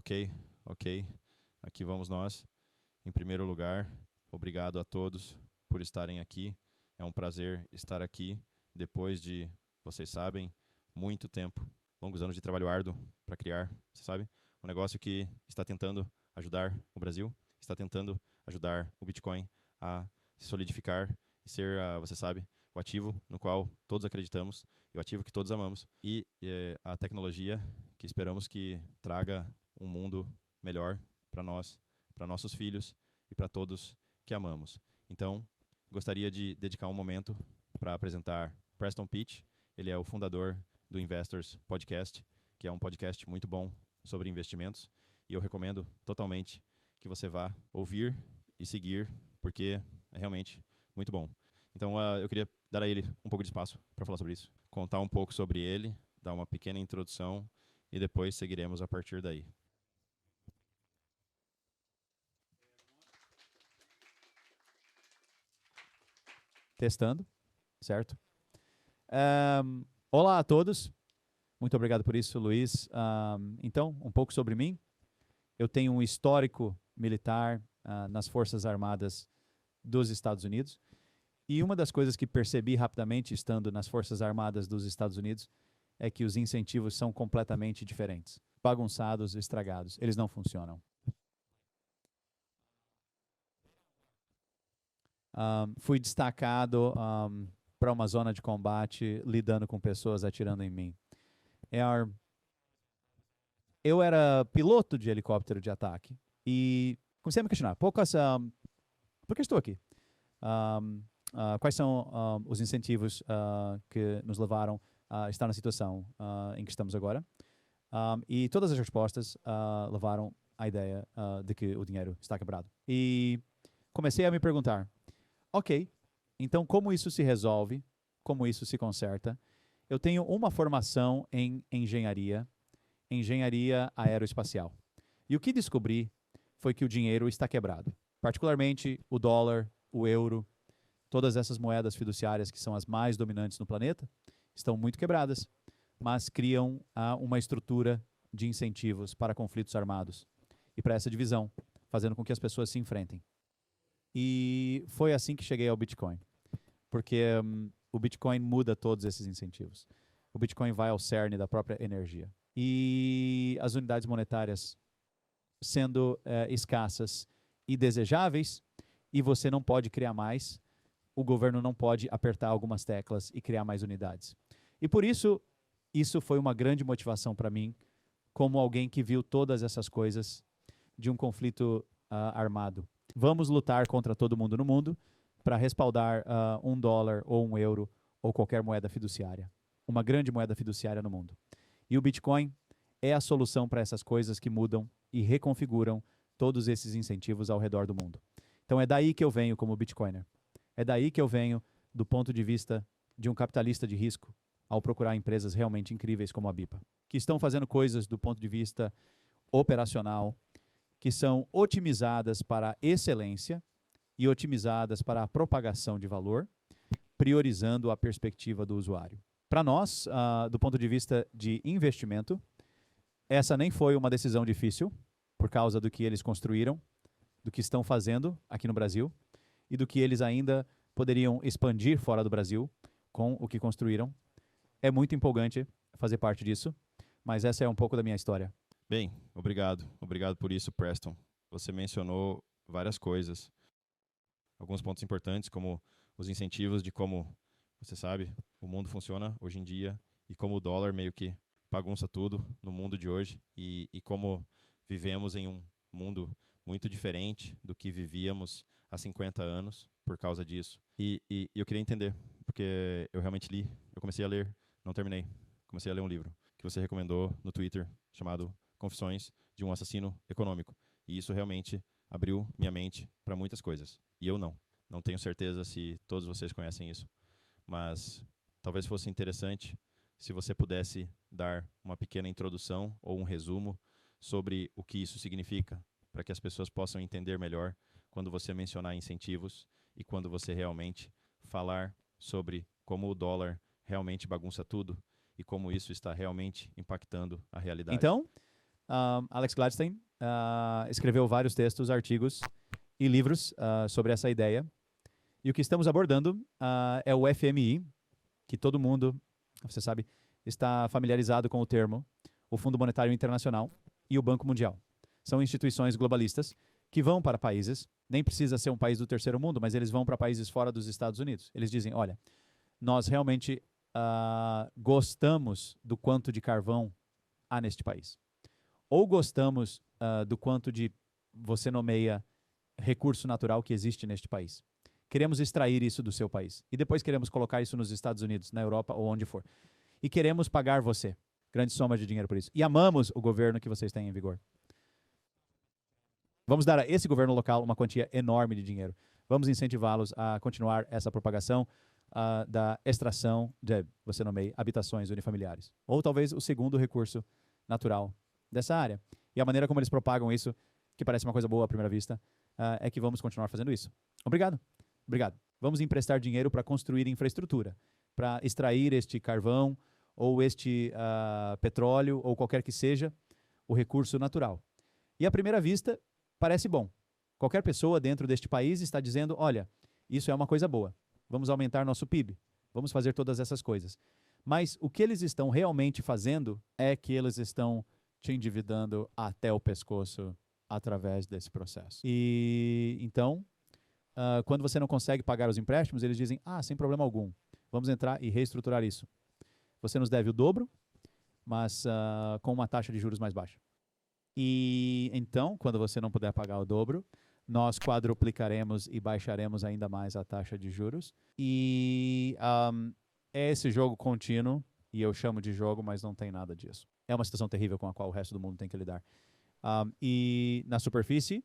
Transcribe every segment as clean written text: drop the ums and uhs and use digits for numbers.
Ok, ok. Aqui vamos nós. Em primeiro lugar, obrigado a todos por estarem aqui. É um prazer estar aqui depois de, vocês sabem, muito tempo, longos anos de trabalho árduo para criar, você sabe, um negócio que está tentando ajudar o Brasil, está tentando ajudar o Bitcoin a se solidificar e ser, você sabe, o ativo no qual todos acreditamos e o ativo que todos amamos e a tecnologia que esperamos que traga um mundo melhor para nós, para nossos filhos e para todos que amamos. Então, gostaria de dedicar um momento para apresentar Preston Pitch. Ele é o fundador do Investors Podcast, que é um podcast muito bom sobre investimentos, e eu recomendo totalmente que você vá ouvir e seguir, porque é realmente muito bom. Então, eu queria dar a ele um pouco de espaço para falar sobre isso, contar um pouco sobre ele, dar uma pequena introdução e depois seguiremos a partir daí. Testando, certo? Olá a todos, muito obrigado por isso, Luiz. Então, um pouco sobre mim. Eu tenho um histórico militar nas Forças Armadas dos Estados Unidos, e uma das coisas que percebi rapidamente estando nas Forças Armadas dos Estados Unidos é que os incentivos são completamente diferentes, bagunçados, estragados, eles não funcionam. Fui destacado para uma zona de combate, lidando com pessoas atirando em mim. Eu era piloto de helicóptero de ataque e comecei a me questionar, por que estou aqui? Quais são os incentivos que nos levaram a estar na situação em que estamos agora? E todas as respostas levaram à ideia de que o dinheiro está quebrado. E comecei a me perguntar, ok, então como isso se resolve? Como isso se conserta? Eu tenho uma formação em engenharia aeroespacial. E o que descobri foi que o dinheiro está quebrado. Particularmente o dólar, o euro, todas essas moedas fiduciárias que são as mais dominantes no planeta, estão muito quebradas, mas criam uma estrutura de incentivos para conflitos armados e para essa divisão, fazendo com que as pessoas se enfrentem. E foi assim que cheguei ao Bitcoin, porque o Bitcoin muda todos esses incentivos. O Bitcoin vai ao cerne da própria energia. E as unidades monetárias sendo escassas e desejáveis, e você não pode criar mais, o governo não pode apertar algumas teclas e criar mais unidades. E por isso, isso foi uma grande motivação para mim, como alguém que viu todas essas coisas de um conflito armado. Vamos lutar contra todo mundo no mundo para respaldar $1 ou €1 ou qualquer moeda fiduciária. Uma grande moeda fiduciária no mundo. E o Bitcoin é a solução para essas coisas que mudam e reconfiguram todos esses incentivos ao redor do mundo. Então é daí que eu venho como Bitcoiner. É daí que eu venho do ponto de vista de um capitalista de risco, ao procurar empresas realmente incríveis como a BIPA, que estão fazendo coisas do ponto de vista operacional, que são otimizadas para a excelência e otimizadas para a propagação de valor, priorizando a perspectiva do usuário. Para nós, do ponto de vista de investimento, essa nem foi uma decisão difícil, por causa do que eles construíram, do que estão fazendo aqui no Brasil e do que eles ainda poderiam expandir fora do Brasil com o que construíram. É muito empolgante fazer parte disso, mas essa é um pouco da minha história. Bem, obrigado. Obrigado por isso, Preston. Você mencionou várias coisas. Alguns pontos importantes, como os incentivos de como, você sabe, o mundo funciona hoje em dia e como o dólar meio que bagunça tudo no mundo de hoje e como vivemos em um mundo muito diferente do que vivíamos há 50 anos por causa disso. E eu queria entender, porque eu realmente li, eu comecei a ler, não terminei, comecei a ler um livro que você recomendou no Twitter, chamado Confissões de um Assassino Econômico. E isso realmente abriu minha mente para muitas coisas. E eu não tenho certeza se todos vocês conhecem isso, mas talvez fosse interessante se você pudesse dar uma pequena introdução ou um resumo sobre o que isso significa, para que as pessoas possam entender melhor quando você mencionar incentivos e quando você realmente falar sobre como o dólar realmente bagunça tudo e como isso está realmente impactando a realidade. Então, Alex Gladstein escreveu vários textos, artigos e livros sobre essa ideia. E o que estamos abordando é o FMI, que todo mundo, você sabe, está familiarizado com o termo, o Fundo Monetário Internacional e o Banco Mundial. São instituições globalistas que vão para países, nem precisa ser um país do terceiro mundo, mas eles vão para países fora dos Estados Unidos. Eles dizem, olha, nós realmente gostamos do quanto de carvão há neste país. Ou gostamos do quanto de, você nomeia, recurso natural que existe neste país. Queremos extrair isso do seu país. E depois queremos colocar isso nos Estados Unidos, na Europa ou onde for. E queremos pagar você grande soma de dinheiro por isso. E amamos o governo que vocês têm em vigor. Vamos dar a esse governo local uma quantia enorme de dinheiro. Vamos incentivá-los a continuar essa propagação da extração de, você nomeia, habitações unifamiliares. Ou talvez o segundo recurso natural dessa área. E a maneira como eles propagam isso, que parece uma coisa boa à primeira vista, é que vamos continuar fazendo isso. Obrigado. Obrigado. Vamos emprestar dinheiro para construir infraestrutura, para extrair este carvão ou este petróleo ou qualquer que seja o recurso natural. E à primeira vista, parece bom. Qualquer pessoa dentro deste país está dizendo, olha, isso é uma coisa boa. Vamos aumentar nosso PIB. Vamos fazer todas essas coisas. Mas o que eles estão realmente fazendo é que eles estão te endividando até o pescoço através desse processo. E então, quando você não consegue pagar os empréstimos, eles dizem, sem problema algum, vamos entrar e reestruturar isso. Você nos deve o dobro, mas com uma taxa de juros mais baixa. E então, quando você não puder pagar o dobro, nós quadruplicaremos e baixaremos ainda mais a taxa de juros. E é esse jogo contínuo, e eu chamo de jogo, mas não tem nada disso. É uma situação terrível com a qual o resto do mundo tem que lidar. E na superfície,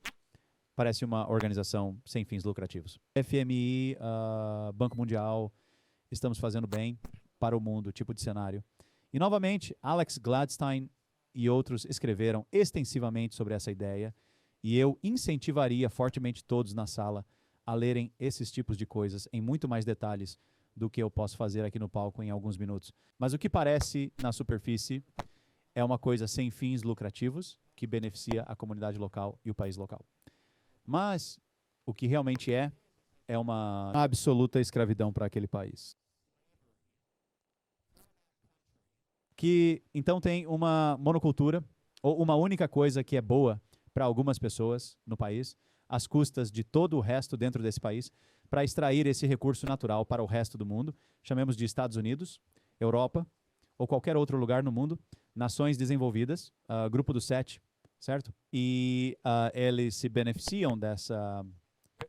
parece uma organização sem fins lucrativos. FMI, Banco Mundial, estamos fazendo bem para o mundo, tipo de cenário. E novamente, Alex Gladstein e outros escreveram extensivamente sobre essa ideia, e eu incentivaria fortemente todos na sala a lerem esses tipos de coisas em muito mais detalhes do que eu posso fazer aqui no palco em alguns minutos. Mas o que parece, na superfície, é uma coisa sem fins lucrativos que beneficia a comunidade local e o país local. Mas o que realmente é uma absoluta escravidão para aquele país. Que então tem uma monocultura, ou uma única coisa que é boa para algumas pessoas no país, às custas de todo o resto dentro desse país, para extrair esse recurso natural para o resto do mundo, chamemos de Estados Unidos, Europa, ou qualquer outro lugar no mundo, nações desenvolvidas, grupo dos 7, certo? E eles se beneficiam dessa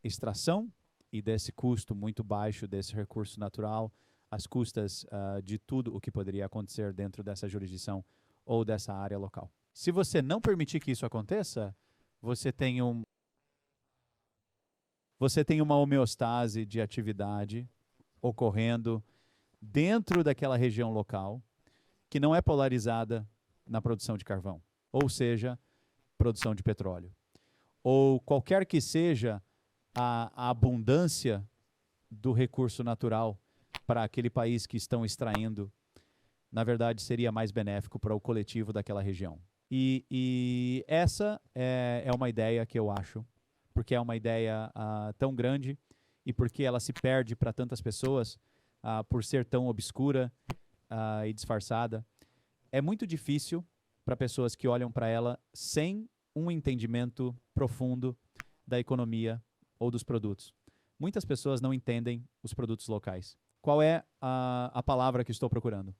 extração e desse custo muito baixo desse recurso natural, às custas de tudo o que poderia acontecer dentro dessa jurisdição ou dessa área local. Se você não permitir que isso aconteça, você tem uma homeostase de atividade ocorrendo dentro daquela região local que não é polarizada na produção de carvão, ou seja, produção de petróleo. Ou qualquer que seja a abundância do recurso natural para aquele país que estão extraindo, na verdade, seria mais benéfico para o coletivo daquela região. E essa é uma ideia que eu acho, porque é uma ideia tão grande e porque ela se perde para tantas pessoas por ser tão obscura e disfarçada. É muito difícil para pessoas que olham para ela sem um entendimento profundo da economia ou dos produtos. Muitas pessoas não entendem os produtos locais. Qual é a palavra que estou procurando?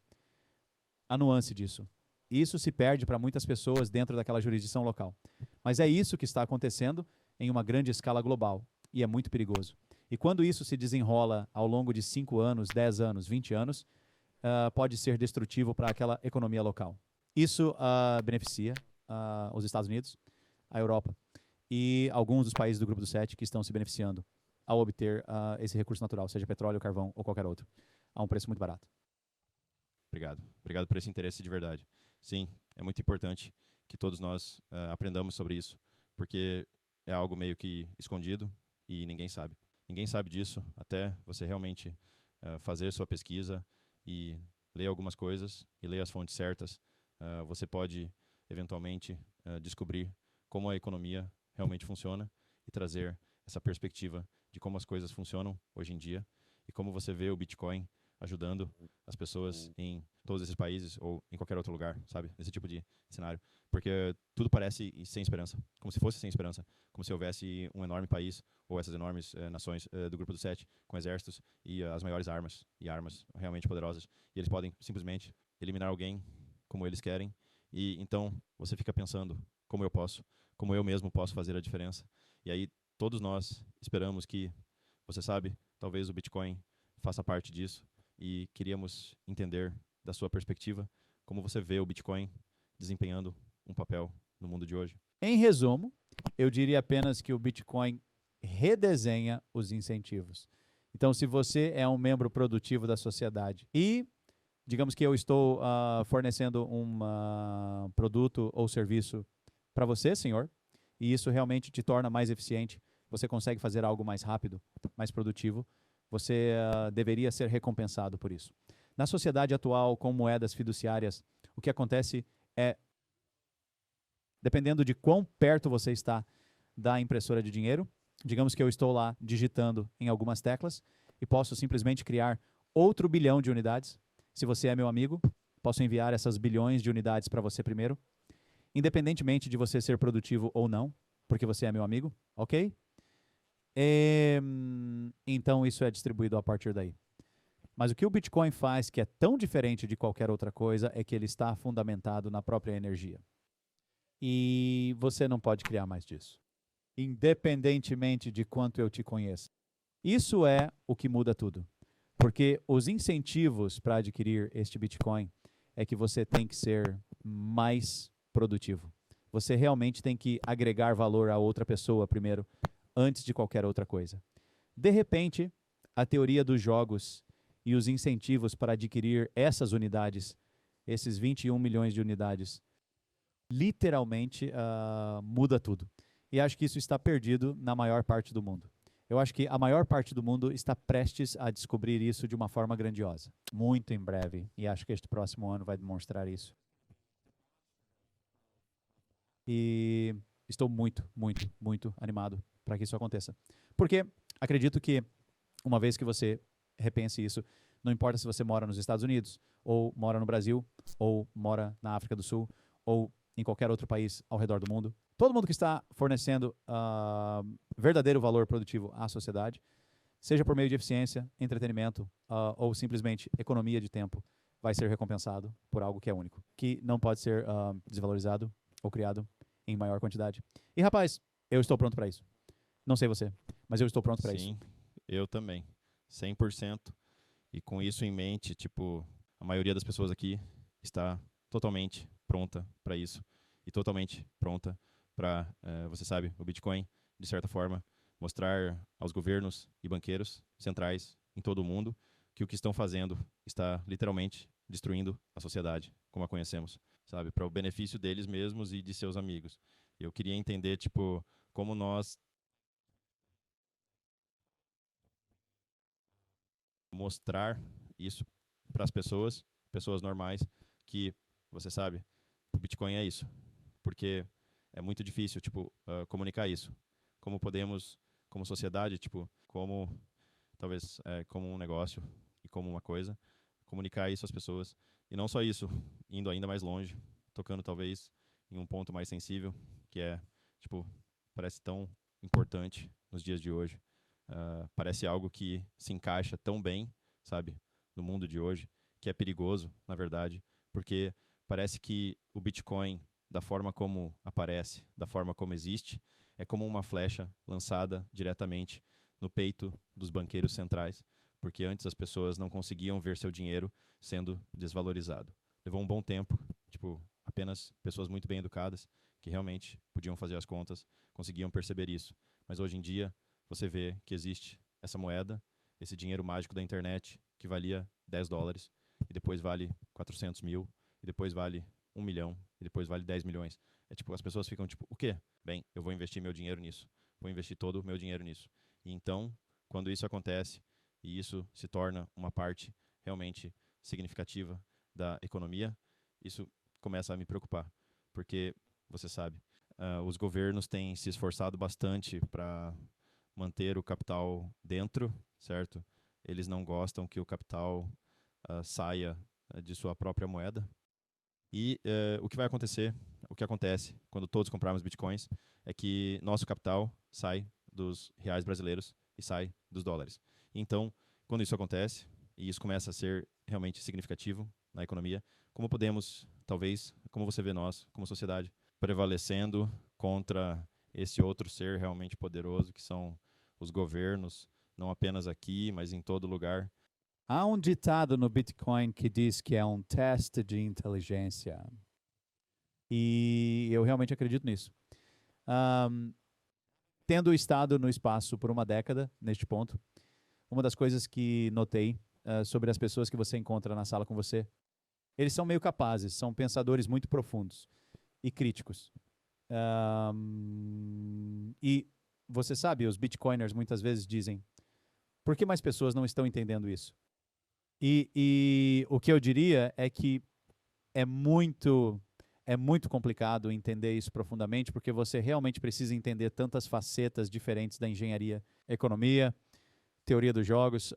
A nuance disso. Isso se perde para muitas pessoas dentro daquela jurisdição local. Mas é isso que está acontecendo em uma grande escala global. E é muito perigoso. E quando isso se desenrola ao longo de 5 anos, 10 anos, 20 anos, pode ser destrutivo para aquela economia local. Isso beneficia os Estados Unidos, a Europa e alguns dos países do Grupo dos 7 que estão se beneficiando ao obter esse recurso natural, seja petróleo, carvão ou qualquer outro, a um preço muito barato. Obrigado. Obrigado por esse interesse de verdade. Sim, é muito importante que todos nós aprendamos sobre isso, porque é algo meio que escondido e ninguém sabe. Ninguém sabe disso até você realmente fazer sua pesquisa e ler algumas coisas e ler as fontes certas. Você pode eventualmente descobrir como a economia realmente funciona e trazer essa perspectiva de como as coisas funcionam hoje em dia e como você vê o Bitcoin ajudando as pessoas em todos esses países ou em qualquer outro lugar, sabe? Nesse tipo de cenário. Porque tudo parece sem esperança, como se fosse sem esperança, como se houvesse um enorme país ou essas enormes nações do Grupo dos Sete com exércitos e as maiores armas e armas realmente poderosas. E eles podem simplesmente eliminar alguém como eles querem. E então você fica pensando como eu posso, como eu mesmo posso fazer a diferença. E aí todos nós esperamos que, você sabe, talvez o Bitcoin faça parte disso e queríamos entender da sua perspectiva como você vê o Bitcoin desempenhando um papel no mundo de hoje. Em resumo, eu diria apenas que o Bitcoin redesenha os incentivos. Então, se você é um membro produtivo da sociedade e, digamos que eu estou fornecendo um produto ou serviço para você, senhor, e isso realmente te torna mais eficiente, você consegue fazer algo mais rápido, mais produtivo, você deveria ser recompensado por isso. Na sociedade atual, com moedas fiduciárias, o que acontece é, dependendo de quão perto você está da impressora de dinheiro, digamos que eu estou lá digitando em algumas teclas e posso simplesmente criar outro bilhão de unidades. Se você é meu amigo, posso enviar essas bilhões de unidades para você primeiro, independentemente de você ser produtivo ou não, porque você é meu amigo, ok? Então isso é distribuído a partir daí. Mas o que o Bitcoin faz, que é tão diferente de qualquer outra coisa, é que ele está fundamentado na própria energia. E você não pode criar mais disso, independentemente de quanto eu te conheça. Isso é o que muda tudo. Porque os incentivos para adquirir este Bitcoin é que você tem que ser mais produtivo. Você realmente tem que agregar valor a outra pessoa primeiro, antes de qualquer outra coisa. De repente, a teoria dos jogos e os incentivos para adquirir essas unidades, esses 21 milhões de unidades, literalmente muda tudo. E acho que isso está perdido na maior parte do mundo. Eu acho que a maior parte do mundo está prestes a descobrir isso de uma forma grandiosa. Muito em breve. E acho que este próximo ano vai demonstrar isso. E estou muito, muito, muito animado para que isso aconteça. Porque acredito que, uma vez que você repense isso, não importa se você mora nos Estados Unidos, ou mora no Brasil, ou mora na África do Sul, ou em qualquer outro país ao redor do mundo, todo mundo que está fornecendo verdadeiro valor produtivo à sociedade, seja por meio de eficiência, entretenimento ou simplesmente economia de tempo, vai ser recompensado por algo que é único, que não pode ser desvalorizado ou criado em maior quantidade. E, rapaz, eu estou pronto para isso. Não sei você, mas eu estou pronto para isso. Sim, eu também. 100%. E com isso em mente, tipo, a maioria das pessoas aqui está totalmente pronta para isso. E totalmente pronta para, você sabe, o Bitcoin, de certa forma, mostrar aos governos e banqueiros centrais em todo o mundo que o que estão fazendo está literalmente destruindo a sociedade, como a conhecemos, sabe? Para o benefício deles mesmos e de seus amigos. Eu queria entender, tipo, como nós mostrar isso para as pessoas, pessoas normais, que, você sabe, o Bitcoin é isso. Porque é muito difícil, tipo, comunicar isso. Como podemos, como sociedade, tipo, como, talvez, como um negócio e como uma coisa, comunicar isso às pessoas. E não só isso, indo ainda mais longe, tocando talvez em um ponto mais sensível, que é, tipo, parece tão importante nos dias de hoje. Parece algo que se encaixa tão bem, sabe, no mundo de hoje, que é perigoso, na verdade, porque parece que o Bitcoin, da forma como aparece, da forma como existe, é como uma flecha lançada diretamente no peito dos banqueiros centrais, porque antes as pessoas não conseguiam ver seu dinheiro sendo desvalorizado. Levou um bom tempo, tipo, apenas pessoas muito bem educadas, que realmente podiam fazer as contas, conseguiam perceber isso. Mas hoje em dia, você vê que existe essa moeda, esse dinheiro mágico da internet, que valia $10, e depois vale 400 mil, e depois vale 1 milhão, e depois vale 10 milhões. É tipo, as pessoas ficam tipo, o quê? Bem, eu vou investir meu dinheiro nisso. Vou investir todo o meu dinheiro nisso. E então, quando isso acontece, e isso se torna uma parte realmente significativa da economia, isso começa a me preocupar. porque, você sabe, os governos têm se esforçado bastante para manter o capital dentro, certo? Eles não gostam que o capital saia de sua própria moeda. E o que vai acontecer, o que acontece quando todos comprarmos bitcoins, é que nosso capital sai dos reais brasileiros e sai dos dólares. Então, quando isso acontece, e isso começa a ser realmente significativo na economia, como podemos, talvez, como você vê nós, como sociedade, prevalecendo contra esse outro ser realmente poderoso, que são os governos, não apenas aqui, mas em todo lugar. Há um ditado no Bitcoin que diz que é um teste de inteligência. E eu realmente acredito nisso. Tendo estado no espaço por uma década, neste ponto, uma das coisas que notei sobre as pessoas que você encontra na sala com você, eles são meio capazes, são pensadores muito profundos e críticos. E você sabe, os bitcoiners muitas vezes dizem, por que mais pessoas não estão entendendo isso? E o que eu diria é que é muito complicado entender isso profundamente, porque você realmente precisa entender tantas facetas diferentes da engenharia, economia, teoria dos jogos,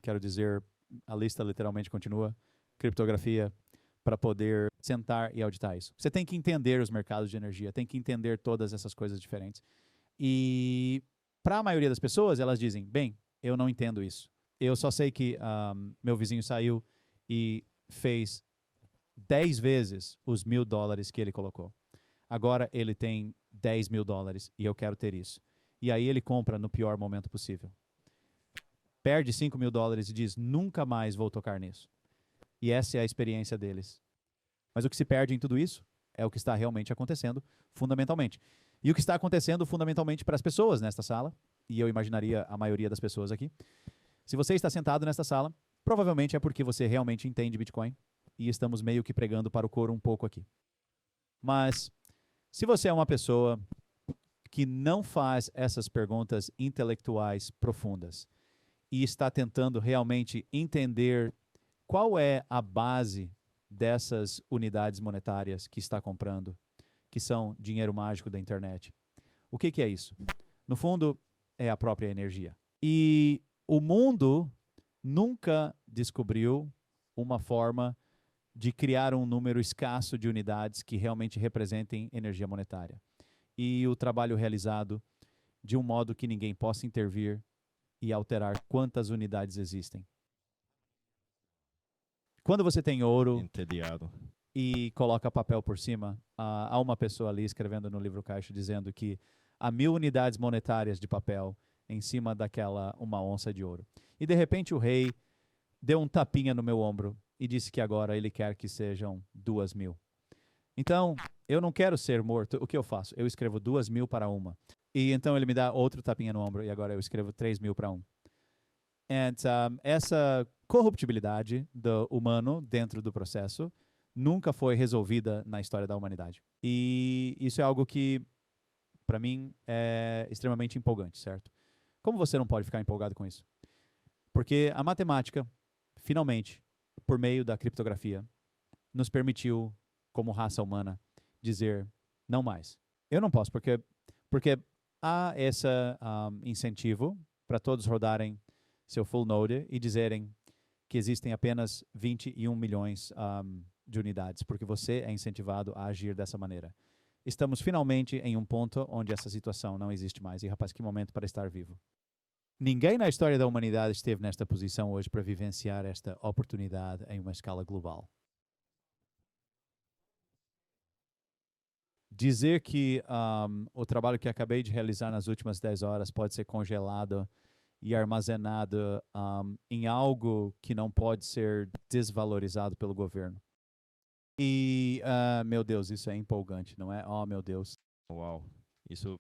quero dizer, a lista literalmente continua, criptografia, para poder sentar e auditar isso. Você tem que entender os mercados de energia, tem que entender todas essas coisas diferentes. E para a maioria das pessoas, elas dizem, bem, eu não entendo isso. Eu só sei que meu vizinho saiu e fez 10 vezes os $1.000 que ele colocou. Agora ele tem $10.000 e eu quero ter isso. E aí ele compra no pior momento possível. Perde $5.000 e diz, nunca mais vou tocar nisso. E essa é a experiência deles. Mas o que se perde em tudo isso é o que está realmente acontecendo, fundamentalmente. E o que está acontecendo fundamentalmente para as pessoas nesta sala, e eu imaginaria a maioria das pessoas aqui, se você está sentado nesta sala, provavelmente é porque você realmente entende Bitcoin, e estamos meio que pregando para o coro um pouco aqui. Mas, se você é uma pessoa que não faz essas perguntas intelectuais profundas e está tentando realmente entender qual é a base dessas unidades monetárias que está comprando, que são dinheiro mágico da internet, o que é isso? No fundo, é a própria energia. E o mundo nunca descobriu uma forma de criar um número escasso de unidades que realmente representem energia monetária. E o trabalho realizado de um modo que ninguém possa intervir e alterar quantas unidades existem. Quando você tem ouro Entediado. e coloca papel por cima, há uma pessoa ali escrevendo no livro caixa dizendo que há 1.000 unidades monetárias de papel em cima daquela uma onça de ouro. E de repente o rei deu um tapinha no meu ombro e disse que agora ele quer que sejam 2.000. Então, eu não quero ser morto. O que eu faço? Eu escrevo 2.000 para uma. E então ele me dá outro tapinha no ombro e agora eu escrevo 3.000 para um. Essa corruptibilidade do humano dentro do processo nunca foi resolvida na história da humanidade. E isso é algo que, para mim, é extremamente empolgante, certo? Como você não pode ficar empolgado com isso? Porque a matemática, finalmente, por meio da criptografia, nos permitiu, como raça humana, dizer não mais. Eu não posso, porque há esse incentivo para todos rodarem seu full node e dizerem que existem apenas 21 milhões de unidades, porque você é incentivado a agir dessa maneira. Estamos finalmente em um ponto onde essa situação não existe mais. E, rapaz, que momento para estar vivo. Ninguém na história da humanidade esteve nesta posição hoje para vivenciar esta oportunidade em uma escala global. Dizer que o trabalho que acabei de realizar nas últimas 10 horas pode ser congelado e armazenado em algo que não pode ser desvalorizado pelo governo. E, meu Deus, isso é empolgante, não é? Oh, meu Deus. Uau, isso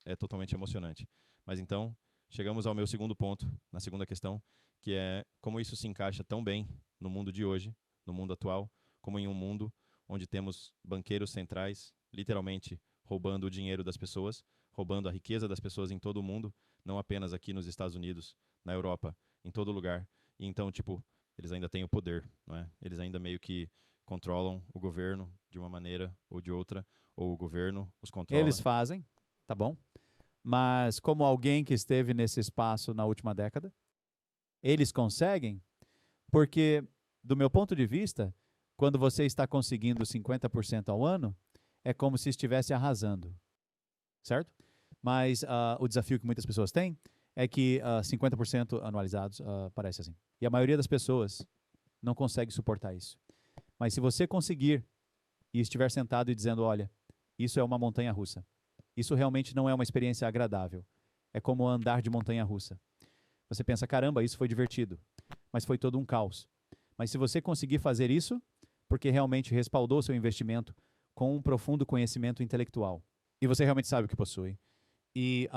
é totalmente emocionante. Mas então, chegamos ao meu segundo ponto, na segunda questão, que é como isso se encaixa tão bem no mundo de hoje, no mundo atual, como em um mundo onde temos banqueiros centrais, literalmente roubando o dinheiro das pessoas, roubando a riqueza das pessoas em todo o mundo, não apenas aqui nos Estados Unidos, na Europa, em todo lugar. E então, tipo, eles ainda têm o poder, não é? Eles ainda meio que controlam o governo de uma maneira ou de outra, ou o governo os controla. Eles fazem, tá bom? Mas como alguém que esteve nesse espaço na última década, eles conseguem, porque, do meu ponto de vista, quando você está conseguindo 50% ao ano, é como se estivesse arrasando, certo? Mas o desafio que muitas pessoas têm é que 50% anualizados parece assim. E a maioria das pessoas não consegue suportar isso. Mas se você conseguir e estiver sentado e dizendo, olha, isso é uma montanha-russa. Isso realmente não é uma experiência agradável. É como andar de montanha-russa. Você pensa, caramba, isso foi divertido. Mas foi todo um caos. Mas se você conseguir fazer isso, porque realmente respaldou seu investimento com um profundo conhecimento intelectual, e você realmente sabe o que possui, e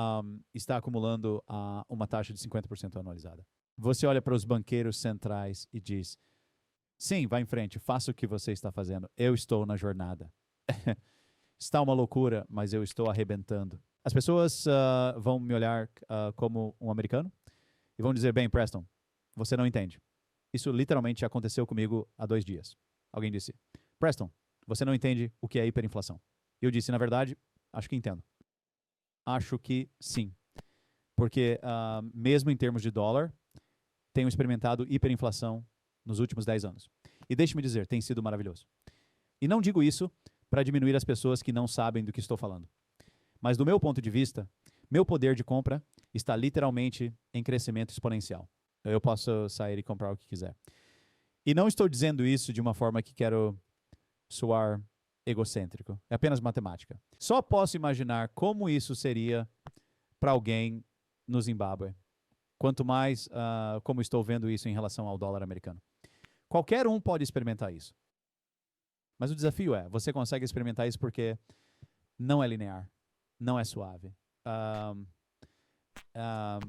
está acumulando uma taxa de 50% anualizada. Você olha para os banqueiros centrais e diz, sim, vá em frente, faça o que você está fazendo, eu estou na jornada. Está uma loucura, mas eu estou arrebentando. As pessoas vão me olhar como um americano e vão dizer, bem, Preston, você não entende. Isso literalmente aconteceu comigo há 2 dias. Alguém disse, Preston, você não entende o que é hiperinflação. E eu disse, na verdade, acho que entendo. Acho que sim. Porque mesmo em termos de dólar, tenho experimentado hiperinflação nos últimos 10 anos. E deixe-me dizer, tem sido maravilhoso. E não digo isso para diminuir as pessoas que não sabem do que estou falando. Mas do meu ponto de vista, meu poder de compra está literalmente em crescimento exponencial. Eu posso sair e comprar o que quiser. E não estou dizendo isso de uma forma que quero soar egocêntrico. É apenas matemática. Só posso imaginar como isso seria para alguém no Zimbábue. Quanto mais como estou vendo isso em relação ao dólar americano. Qualquer um pode experimentar isso. Mas o desafio é, você consegue experimentar isso porque não é linear, não é suave.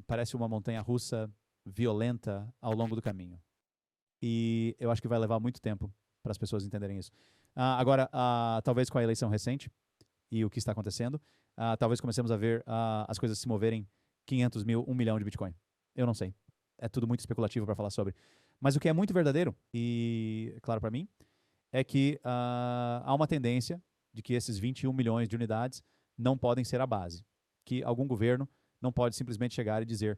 Parece uma montanha-russa violenta ao longo do caminho. E eu acho que vai levar muito tempo para as pessoas entenderem isso. Agora, talvez com a eleição recente e o que está acontecendo, talvez comecemos a ver as coisas se moverem 500 mil, 1 milhão de Bitcoin. Eu não sei. É tudo muito especulativo para falar sobre. Mas o que é muito verdadeiro, e claro para mim, é que há uma tendência de que esses 21 milhões de unidades não podem ser a base. Que algum governo não pode simplesmente chegar e dizer,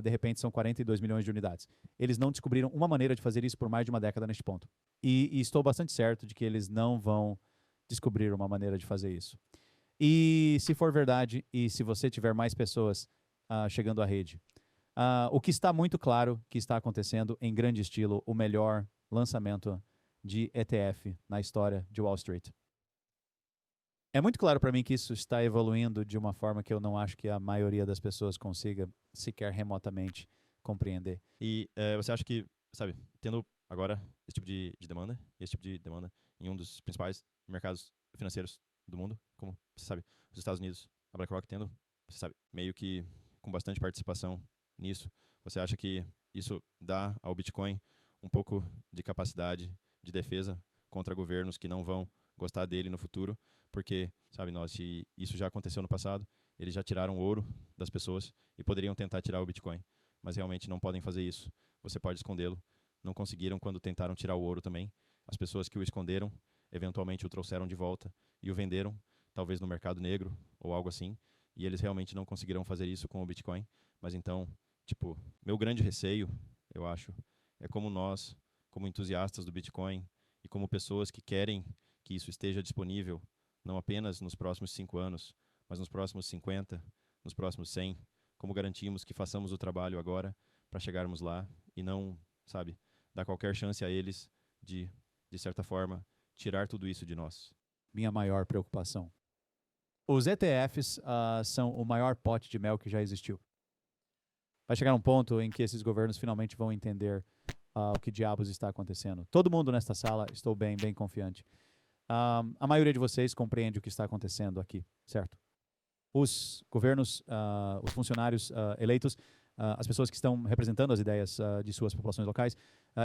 de repente são 42 milhões de unidades. Eles não descobriram uma maneira de fazer isso por mais de uma década neste ponto. E estou bastante certo de que eles não vão descobrir uma maneira de fazer isso. E se for verdade, e se você tiver mais pessoas chegando à rede, o que está muito claro que está acontecendo em grande estilo, o melhor lançamento de ETF na história de Wall Street. É muito claro para mim que isso está evoluindo de uma forma que eu não acho que a maioria das pessoas consiga sequer remotamente compreender. E você acha que, sabe, tendo agora esse tipo de demanda, esse tipo de demanda em um dos principais mercados financeiros do mundo, como você sabe, os Estados Unidos, a BlackRock tendo, você sabe, meio que com bastante participação nisso, você acha que isso dá ao Bitcoin um pouco de capacidade de defesa contra governos que não vão gostar dele no futuro? Porque, sabe, se isso já aconteceu no passado, eles já tiraram ouro das pessoas e poderiam tentar tirar o Bitcoin, mas realmente não podem fazer isso. Você pode escondê-lo. Não conseguiram quando tentaram tirar o ouro também. As pessoas que o esconderam, eventualmente o trouxeram de volta e o venderam, talvez no mercado negro ou algo assim, e eles realmente não conseguirão fazer isso com o Bitcoin. Mas então, tipo, meu grande receio, eu acho, é como nós, como entusiastas do Bitcoin e como pessoas que querem que isso esteja disponível não apenas nos próximos 5 anos, mas nos próximos 50, nos próximos 100, como garantimos que façamos o trabalho agora para chegarmos lá e não, sabe, dar qualquer chance a eles de certa forma, tirar tudo isso de nós. Minha maior preocupação. Os ETFs são o maior pote de mel que já existiu. Vai chegar um ponto em que esses governos finalmente vão entender o que diabos está acontecendo. Todo mundo nesta sala, estou bem confiante. A maioria de vocês compreende o que está acontecendo aqui, certo? Os governos, os funcionários eleitos, as pessoas que estão representando as ideias de suas populações locais,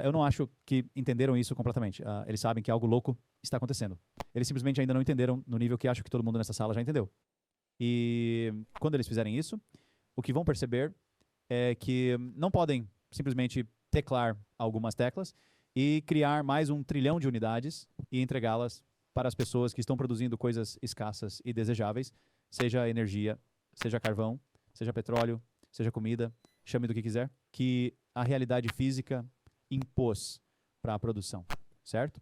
eu não acho que entenderam isso completamente. Eles sabem que algo louco está acontecendo. Eles simplesmente ainda não entenderam no nível que acho que todo mundo nessa sala já entendeu. E quando eles fizerem isso, o que vão perceber é que não podem simplesmente teclar algumas teclas e criar mais 1 trilhão de unidades e entregá-las para as pessoas que estão produzindo coisas escassas e desejáveis, seja energia, seja carvão, seja petróleo, seja comida, chame do que quiser, que a realidade física impôs para a produção, certo?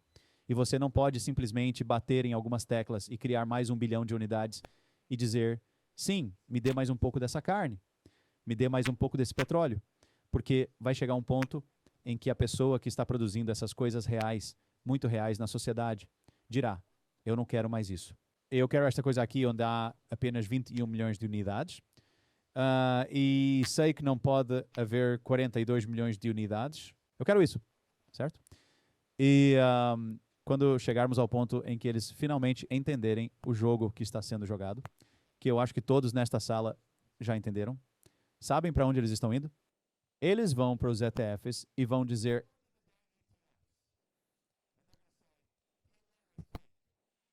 E você não pode simplesmente bater em algumas teclas e criar mais 1 bilhão de unidades e dizer, sim, me dê mais um pouco dessa carne, me dê mais um pouco desse petróleo, porque vai chegar um ponto em que a pessoa que está produzindo essas coisas reais, muito reais na sociedade, dirá, eu não quero mais isso. Eu quero esta coisa aqui onde há apenas 21 milhões de unidades, e sei que não pode haver 42 milhões de unidades. Eu quero isso, certo? E quando chegarmos ao ponto em que eles finalmente entenderem o jogo que está sendo jogado, que eu acho que todos nesta sala já entenderam, sabem para onde eles estão indo? Eles vão para os ETFs e vão dizer: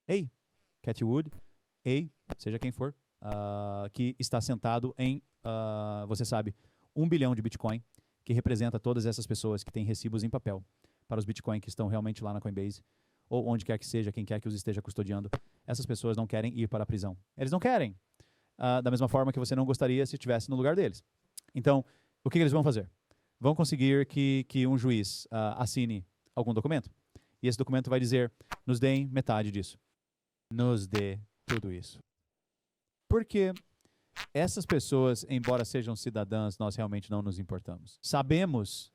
ei, Cathie Wood, ei, seja quem for, que está sentado em, você sabe, 1 bilhão de Bitcoin, que representa todas essas pessoas que têm recibos em papel para os Bitcoin que estão realmente lá na Coinbase, ou onde quer que seja, quem quer que os esteja custodiando. Essas pessoas não querem ir para a prisão. Eles não querem, da mesma forma que você não gostaria se estivesse no lugar deles. Então, o que eles vão fazer? Vão conseguir que um juiz assine algum documento. E esse documento vai dizer, nos deem metade disso. Nos dê tudo isso. Porque essas pessoas, embora sejam cidadãs, nós realmente não nos importamos. Sabemos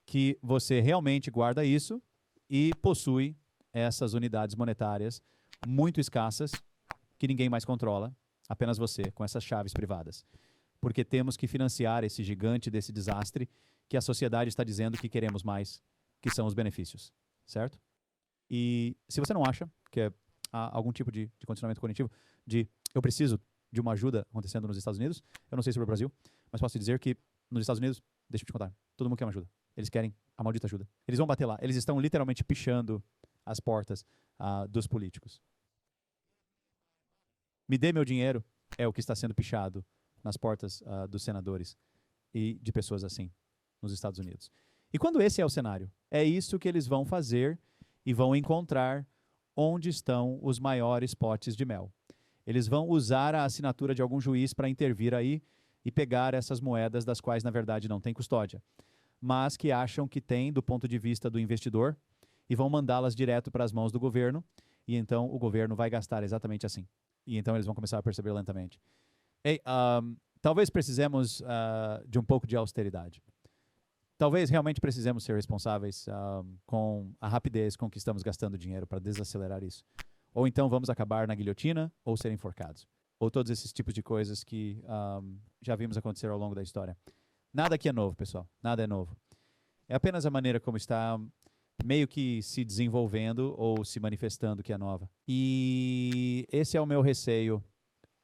que você realmente guarda isso e possui essas unidades monetárias muito escassas, que ninguém mais controla, apenas você, com essas chaves privadas. Porque temos que financiar esse gigante desse desastre que a sociedade está dizendo que queremos mais, que são os benefícios, certo? E se você não acha que há algum tipo de condicionamento cognitivo de eu preciso de uma ajuda acontecendo nos Estados Unidos, eu não sei sobre o Brasil, mas posso te dizer que nos Estados Unidos, deixa eu te contar, todo mundo quer uma ajuda. Eles querem a maldita ajuda. Eles vão bater lá. Eles estão literalmente pichando as portas dos políticos. Me dê meu dinheiro é o que está sendo pichado nas portas dos senadores e de pessoas assim nos Estados Unidos. E quando esse é o cenário, é isso que eles vão fazer e vão encontrar onde estão os maiores potes de mel. Eles vão usar a assinatura de algum juiz para intervir aí e pegar essas moedas das quais, na verdade, não tem custódia, mas que acham que tem do ponto de vista do investidor e vão mandá-las direto para as mãos do governo e então o governo vai gastar exatamente assim. E então eles vão começar a perceber lentamente. Ei, talvez precisemos de um pouco de austeridade. Talvez realmente precisemos ser responsáveis com a rapidez com que estamos gastando dinheiro para desacelerar isso. Ou então vamos acabar na guilhotina ou ser enforcados. Ou todos esses tipos de coisas que já vimos acontecer ao longo da história. Nada aqui é novo, pessoal. Nada é novo. É apenas a maneira como está meio que se desenvolvendo ou se manifestando que é nova. E esse é o meu receio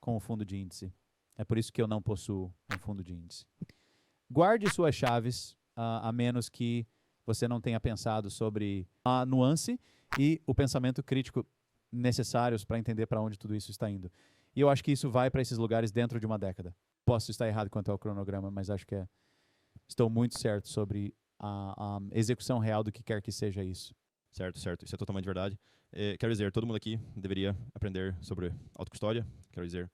com o fundo de índice. É por isso que eu não possuo um fundo de índice. Guarde suas chaves, a menos que você não tenha pensado sobre a nuance e o pensamento crítico necessários para entender para onde tudo isso está indo. E eu acho que isso vai para esses lugares dentro de uma década. Posso estar errado quanto ao cronograma, mas acho que estou muito certo sobre a execução real do que quer que seja isso. Certo, certo. Isso é totalmente verdade. Quero dizer, todo mundo aqui deveria aprender sobre autocustódia. Quero dizer,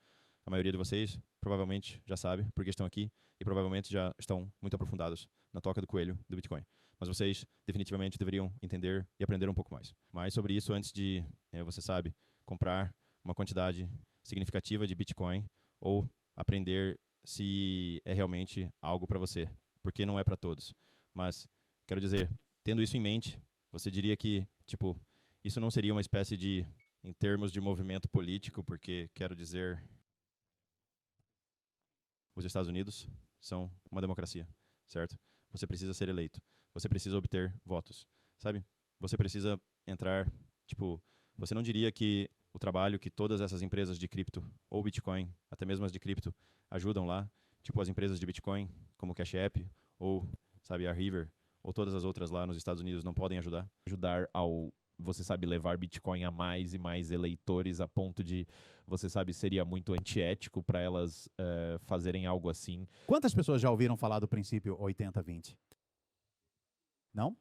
a maioria de vocês provavelmente já sabe porque estão aqui e provavelmente já estão muito aprofundados na toca do coelho do Bitcoin. Mas vocês definitivamente deveriam entender e aprender um pouco mais. Mais sobre isso antes de, você sabe, comprar uma quantidade significativa de Bitcoin ou aprender se é realmente algo para você, porque não é para todos. Mas, quero dizer, tendo isso em mente, você diria que, tipo, isso não seria uma espécie de, em termos de movimento político, porque, quero dizer, os Estados Unidos são uma democracia, certo? Você precisa ser eleito. Você precisa obter votos, sabe? Você precisa entrar, tipo, você não diria que o trabalho que todas essas empresas de cripto, ou Bitcoin, até mesmo as de cripto, ajudam lá, tipo as empresas de Bitcoin, como Cash App, ou, sabe, a River, ou todas as outras lá nos Estados Unidos não podem ajudar? Ajudar ao, você sabe, levar Bitcoin a mais e mais eleitores a ponto de, você sabe, seria muito antiético para elas fazerem algo assim. Quantas pessoas já ouviram falar do princípio 80-20? Não?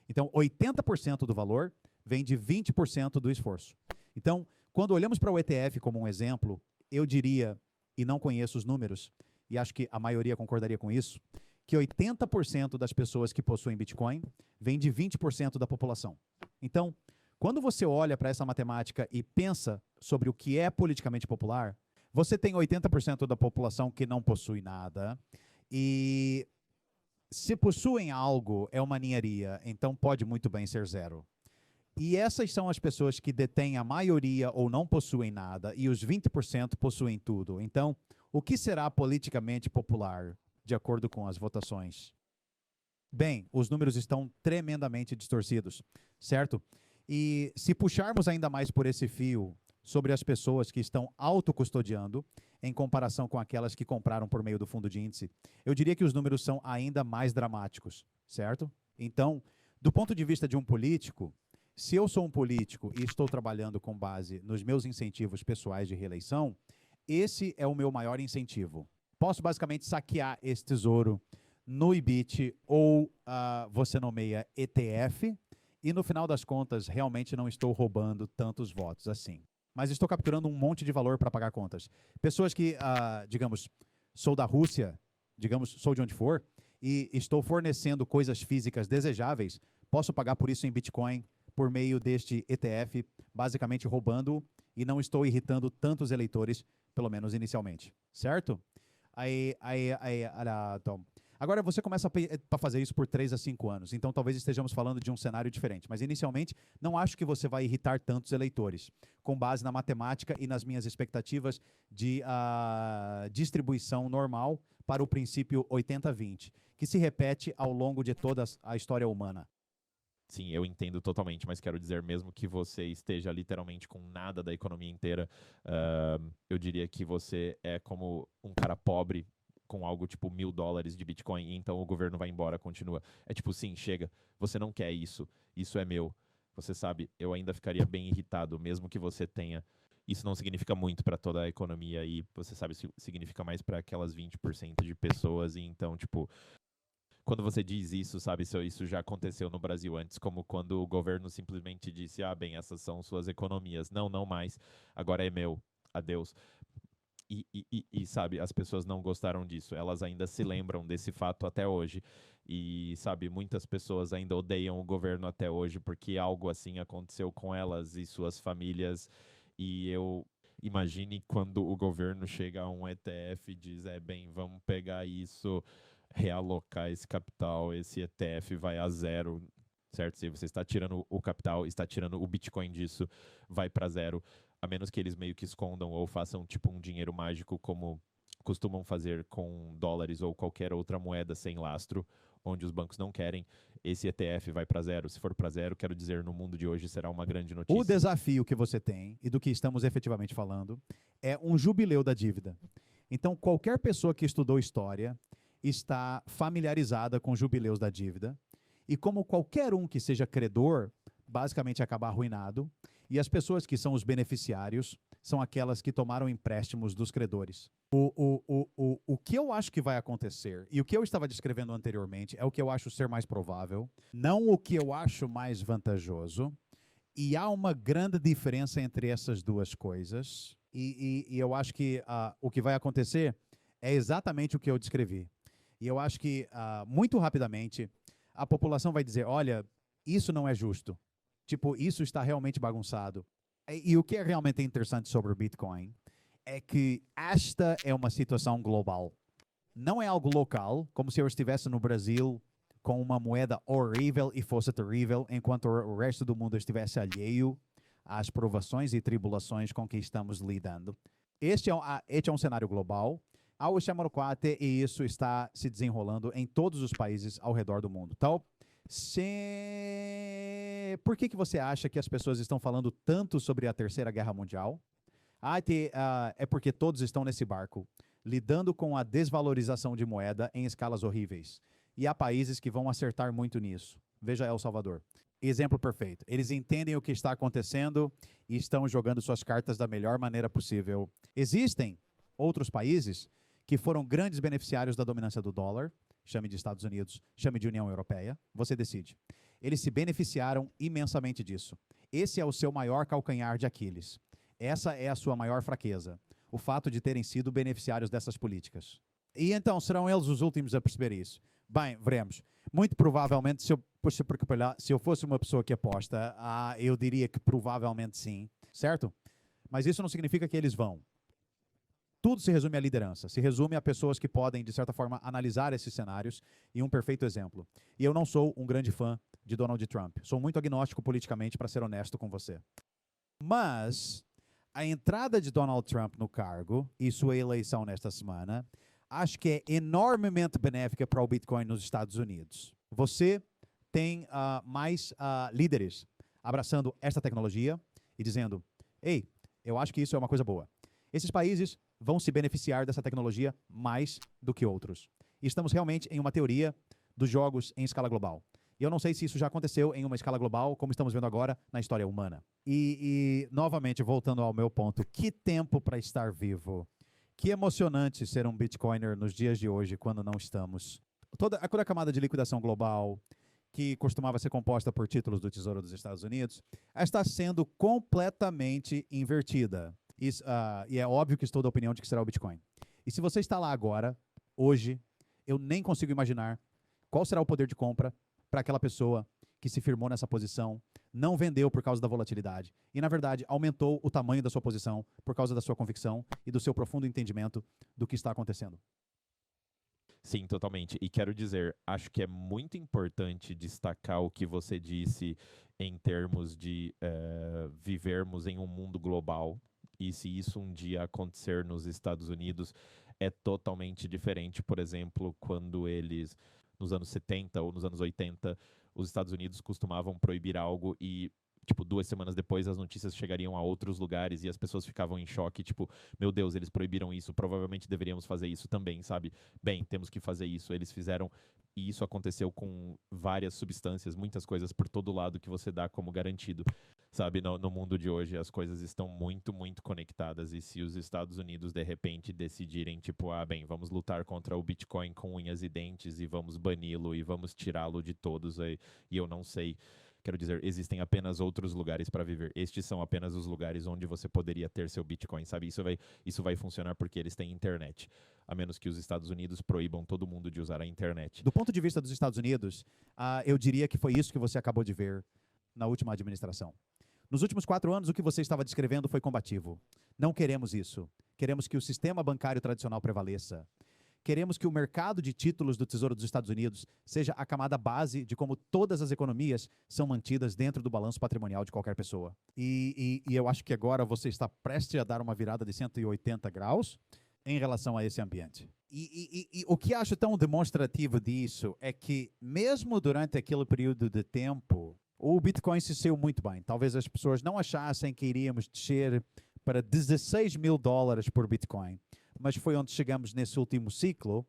Então, 80% do valor vem de 20% do esforço. Então, quando olhamos para o ETF como um exemplo, eu diria, e não conheço os números, e acho que a maioria concordaria com isso, que 80% das pessoas que possuem Bitcoin vem de 20% da população. Então, quando você olha para essa matemática e pensa sobre o que é politicamente popular, você tem 80% da população que não possui nada, e se possuem algo, é uma ninharia, então pode muito bem ser zero. E essas são as pessoas que detêm a maioria ou não possuem nada, e os 20% possuem tudo. Então, o que será politicamente popular, de acordo com as votações? Bem, os números estão tremendamente distorcidos, certo? E se puxarmos ainda mais por esse fio sobre as pessoas que estão autocustodiando, em comparação com aquelas que compraram por meio do fundo de índice, eu diria que os números são ainda mais dramáticos, certo? Então, do ponto de vista de um político, se eu sou um político e estou trabalhando com base nos meus incentivos pessoais de reeleição, esse é o meu maior incentivo. Posso basicamente saquear esse tesouro no IBIT ou você nomeia ETF, e no final das contas realmente não estou roubando tantos votos assim. Mas estou capturando um monte de valor para pagar contas. Pessoas que, digamos, sou da Rússia, digamos, sou de onde for, e estou fornecendo coisas físicas desejáveis, posso pagar por isso em Bitcoin, por meio deste ETF, basicamente roubando, e não estou irritando tantos eleitores, pelo menos inicialmente, certo? Então, agora você começa a fazer isso por 3 a 5 anos, então talvez estejamos falando de um cenário diferente, mas inicialmente não acho que você vai irritar tantos eleitores, com base na matemática e nas minhas expectativas de distribuição normal para o princípio 80-20, que se repete ao longo de toda a história humana. Sim, eu entendo totalmente, mas quero dizer, mesmo que você esteja literalmente com nada da economia inteira, eu diria que você é como um cara pobre com algo tipo $1.000 de Bitcoin, e então o governo vai embora, continua. É tipo, sim, chega, você não quer isso, isso é meu. Você sabe, eu ainda ficaria bem irritado, mesmo que você tenha. Isso não significa muito para toda a economia, e você sabe, significa mais para aquelas 20% de pessoas, e então, tipo, quando você diz isso, sabe, isso já aconteceu no Brasil antes, como quando o governo simplesmente disse, bem, essas são suas economias. Não, não mais, agora é meu, adeus. E, sabe, as pessoas não gostaram disso, elas ainda se lembram desse fato até hoje. E, sabe, muitas pessoas ainda odeiam o governo até hoje porque algo assim aconteceu com elas e suas famílias. E eu imagine quando o governo chega a um ETF e diz, bem, vamos pegar isso, realocar esse capital, esse ETF vai a zero, certo? Se você está tirando o capital, está tirando o Bitcoin disso, vai para zero, a menos que eles meio que escondam ou façam tipo um dinheiro mágico, como costumam fazer com dólares ou qualquer outra moeda sem lastro, onde os bancos não querem, esse ETF vai para zero. Se for para zero, quero dizer, no mundo de hoje será uma grande notícia. O desafio que você tem, e do que estamos efetivamente falando, é um jubileu da dívida. Então, qualquer pessoa que estudou história está familiarizada com jubileus da dívida, e como qualquer um que seja credor, basicamente acaba arruinado, e as pessoas que são os beneficiários são aquelas que tomaram empréstimos dos credores. O que eu acho que vai acontecer, e o que eu estava descrevendo anteriormente, é o que eu acho ser mais provável, não o que eu acho mais vantajoso, e há uma grande diferença entre essas duas coisas, e eu acho que o que vai acontecer é exatamente o que eu descrevi. E eu acho que, muito rapidamente, a população vai dizer, olha, isso não é justo. Tipo, isso está realmente bagunçado. E o que é realmente interessante sobre o Bitcoin é que esta é uma situação global. Não é algo local, como se eu estivesse no Brasil com uma moeda horrível e fosse terrível, enquanto o resto do mundo estivesse alheio às provações e tribulações com que estamos lidando. Este é um cenário global. Ao Xamaroquate, e isso está se desenrolando em todos os países ao redor do mundo. Então, por que você acha que as pessoas estão falando tanto sobre a Terceira Guerra Mundial? É porque todos estão nesse barco, lidando com a desvalorização de moeda em escalas horríveis. E há países que vão acertar muito nisso. Veja El Salvador. Exemplo perfeito. Eles entendem o que está acontecendo e estão jogando suas cartas da melhor maneira possível. Existem outros países que foram grandes beneficiários da dominância do dólar, chame de Estados Unidos, chame de União Europeia, você decide. Eles se beneficiaram imensamente disso. Esse é o seu maior calcanhar de Aquiles. Essa é a sua maior fraqueza. O fato de terem sido beneficiários dessas políticas. E então, serão eles os últimos a perceber isso? Bem, veremos. Muito provavelmente, se eu fosse uma pessoa que aposta, eu diria que provavelmente sim, certo? Mas isso não significa que eles vão. Tudo se resume à liderança, se resume a pessoas que podem, de certa forma, analisar esses cenários. E um perfeito exemplo. E eu não sou um grande fã de Donald Trump. Sou muito agnóstico politicamente, para ser honesto com você. Mas a entrada de Donald Trump no cargo e sua eleição nesta semana, acho que é enormemente benéfica para o Bitcoin nos Estados Unidos. Você tem mais líderes abraçando esta tecnologia e dizendo, ei, eu acho que isso é uma coisa boa. Esses países vão se beneficiar dessa tecnologia mais do que outros. E estamos realmente em uma teoria dos jogos em escala global. E eu não sei se isso já aconteceu em uma escala global, como estamos vendo agora na história humana. E novamente, voltando ao meu ponto, que tempo para estar vivo. Que emocionante ser um Bitcoiner nos dias de hoje, quando não estamos. Toda a camada de liquidação global, que costumava ser composta por títulos do Tesouro dos Estados Unidos, está sendo completamente invertida. E é óbvio que estou da opinião de que será o Bitcoin. E se você está lá agora, hoje, eu nem consigo imaginar qual será o poder de compra para aquela pessoa que se firmou nessa posição, não vendeu por causa da volatilidade e, na verdade, aumentou o tamanho da sua posição por causa da sua convicção e do seu profundo entendimento do que está acontecendo. Sim, totalmente. E quero dizer, acho que é muito importante destacar o que você disse em termos de vivermos em um mundo global. E se isso um dia acontecer nos Estados Unidos, é totalmente diferente. Por exemplo, quando eles, nos anos 70 ou nos anos 80, os Estados Unidos costumavam proibir algo e, tipo, 2 semanas depois as notícias chegariam a outros lugares e as pessoas ficavam em choque, tipo, meu Deus, eles proibiram isso, provavelmente deveríamos fazer isso também, sabe? Bem, temos que fazer isso. Eles fizeram, e isso aconteceu com várias substâncias, muitas coisas por todo lado que você dá como garantido. Sabe, no mundo de hoje as coisas estão muito, muito conectadas e se os Estados Unidos de repente decidirem, tipo, bem, vamos lutar contra o Bitcoin com unhas e dentes e vamos bani-lo e vamos tirá-lo de todos, e eu não sei, quero dizer, existem apenas outros lugares para viver. Estes são apenas os lugares onde você poderia ter seu Bitcoin, sabe? Isso vai funcionar porque eles têm internet, a menos que os Estados Unidos proíbam todo mundo de usar a internet. Do ponto de vista dos Estados Unidos, eu diria que foi isso que você acabou de ver na última administração. Nos últimos 4 anos, o que você estava descrevendo foi combativo. Não queremos isso. Queremos que o sistema bancário tradicional prevaleça. Queremos que o mercado de títulos do Tesouro dos Estados Unidos seja a camada base de como todas as economias são mantidas dentro do balanço patrimonial de qualquer pessoa. E eu acho que agora você está prestes a dar uma virada de 180 graus em relação a esse ambiente. E o que acho tão demonstrativo disso é que, mesmo durante aquele período de tempo, o Bitcoin se saiu muito bem. Talvez as pessoas não achassem que iríamos descer para $16 mil por Bitcoin, mas foi onde chegamos nesse último ciclo,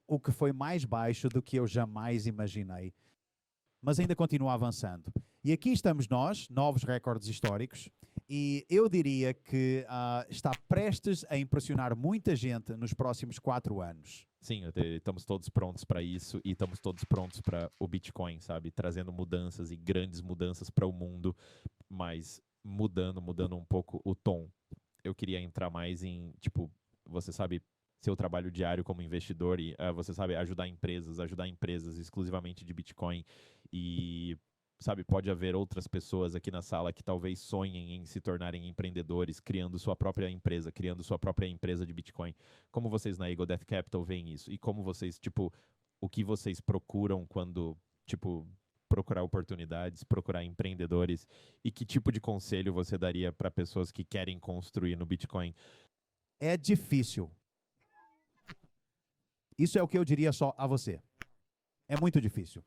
o que foi mais baixo do que eu jamais imaginei. Mas ainda continua avançando. E aqui estamos nós, novos recordes históricos, e eu diria que está prestes a impressionar muita gente nos próximos 4 anos. Sim, estamos todos prontos para isso e estamos todos prontos para o Bitcoin, sabe? Trazendo mudanças e grandes mudanças para o mundo, mas mudando um pouco o tom. Eu queria entrar mais em, tipo, você sabe, seu trabalho diário como investidor e, você sabe, ajudar empresas exclusivamente de Bitcoin e, sabe, pode haver outras pessoas aqui na sala que talvez sonhem em se tornarem empreendedores, criando sua própria empresa de Bitcoin. Como vocês na Eagle Death Capital veem isso? E como vocês, tipo, o que vocês procuram quando, tipo, procurar oportunidades, procurar empreendedores e que tipo de conselho você daria para pessoas que querem construir no Bitcoin? É difícil. Isso é o que eu diria só a você. É muito difícil.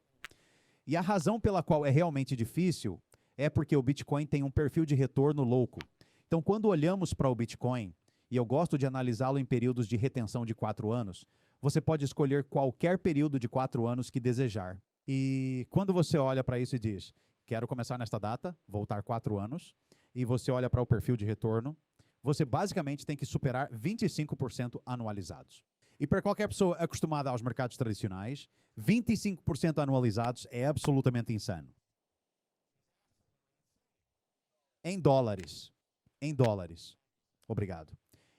E a razão pela qual é realmente difícil é porque o Bitcoin tem um perfil de retorno louco. Então, quando olhamos para o Bitcoin, e eu gosto de analisá-lo em períodos de retenção de 4 anos, você pode escolher qualquer período de 4 anos que desejar. E quando você olha para isso e diz, quero começar nesta data, voltar 4 anos, e você olha para o perfil de retorno, você basicamente tem que superar 25% anualizados. E para qualquer pessoa acostumada aos mercados tradicionais, 25% anualizados é absolutamente insano. Em dólares. Em dólares. Obrigado.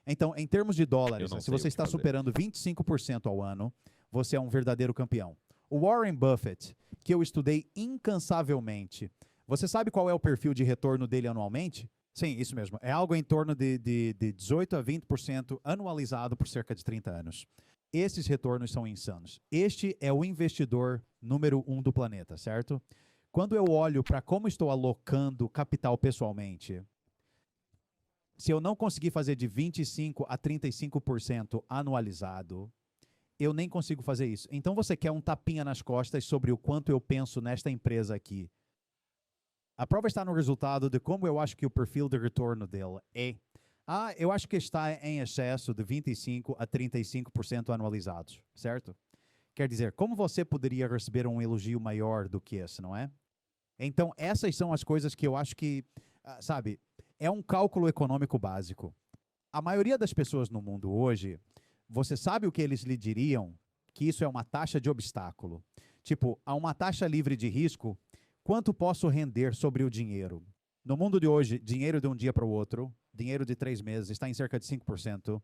Então, em termos de dólares, se você está superando 25% ao ano, você é um verdadeiro campeão. O Warren Buffett, que eu estudei incansavelmente, você sabe qual é o perfil de retorno dele anualmente? Sim, isso mesmo. É algo em torno de 18% a 20% anualizado por cerca de 30 anos. Esses retornos são insanos. Este é o investidor número 1 do planeta, certo? Quando eu olho para como estou alocando capital pessoalmente, se eu não conseguir fazer de 25% a 35% anualizado, eu nem consigo fazer isso. Então você quer um tapinha nas costas sobre o quanto eu penso nesta empresa aqui. A prova está no resultado de como eu acho que o perfil de retorno dele é. Eu acho que está em excesso de 25% a 35% anualizados, certo? Quer dizer, como você poderia receber um elogio maior do que esse, não é? Então, essas são as coisas que eu acho que, sabe, é um cálculo econômico básico. A maioria das pessoas no mundo hoje, você sabe o que eles lhe diriam? Que isso é uma taxa de obstáculo. Tipo, a uma taxa livre de risco, quanto posso render sobre o dinheiro? No mundo de hoje, dinheiro de um dia para o outro, dinheiro de 3 meses, está em cerca de 5%.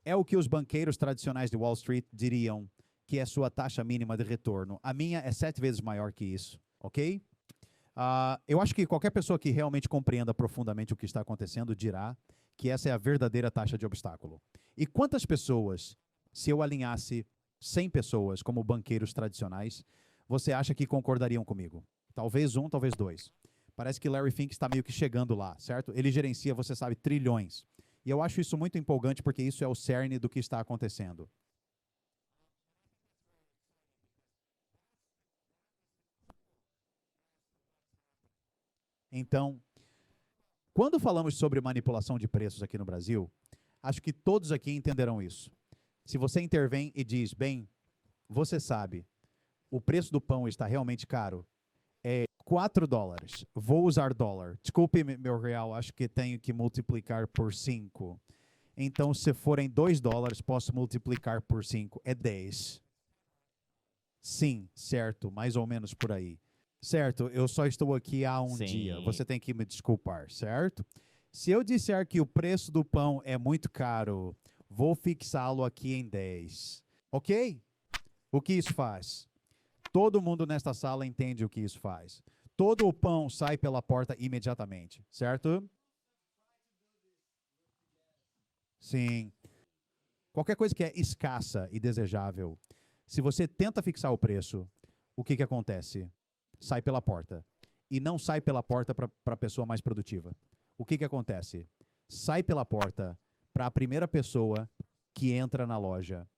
É o que os banqueiros tradicionais de Wall Street diriam que é sua taxa mínima de retorno. A minha é 7 vezes maior que isso, ok? Eu acho que qualquer pessoa que realmente compreenda profundamente o que está acontecendo dirá que essa é a verdadeira taxa de obstáculo. E quantas pessoas, se eu alinhasse 100 pessoas como banqueiros tradicionais, você acha que concordariam comigo? Talvez 1, talvez 2. Parece que Larry Fink está meio que chegando lá, certo? Ele gerencia, você sabe, trilhões. E eu acho isso muito empolgante porque isso é o cerne do que está acontecendo. Então, quando falamos sobre manipulação de preços aqui no Brasil, acho que todos aqui entenderão isso. Se você intervém e diz, bem, você sabe, o preço do pão está realmente caro, é $4. Vou usar dólar. Desculpe, meu real, acho que tenho que multiplicar por 5. Então, se forem $2, posso multiplicar por 5. É 10. Sim, certo, mais ou menos por aí. Certo, eu só estou aqui há um dia. Você tem que me desculpar, certo? Se eu disser que o preço do pão é muito caro, vou fixá-lo aqui em 10. Ok? O que isso faz? Todo mundo nesta sala entende o que isso faz. Todo o pão sai pela porta imediatamente, certo? Sim. Qualquer coisa que é escassa e desejável, se você tenta fixar o preço, o que acontece? Sai pela porta. E não sai pela porta para a pessoa mais produtiva. O que acontece? Sai pela porta para a primeira pessoa que entra na loja.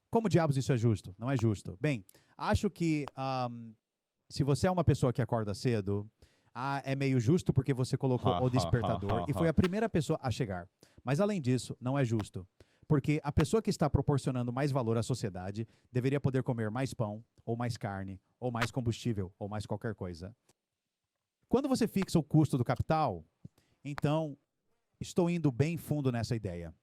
Como diabos isso é justo? Não é justo. Bem, acho que se você é uma pessoa que acorda cedo, é meio justo porque você colocou o despertador e foi a primeira pessoa a chegar. Mas além disso, não é justo. Porque a pessoa que está proporcionando mais valor à sociedade deveria poder comer mais pão, ou mais carne, ou mais combustível, ou mais qualquer coisa. Quando você fixa o custo do capital, então, estou indo bem fundo nessa ideia.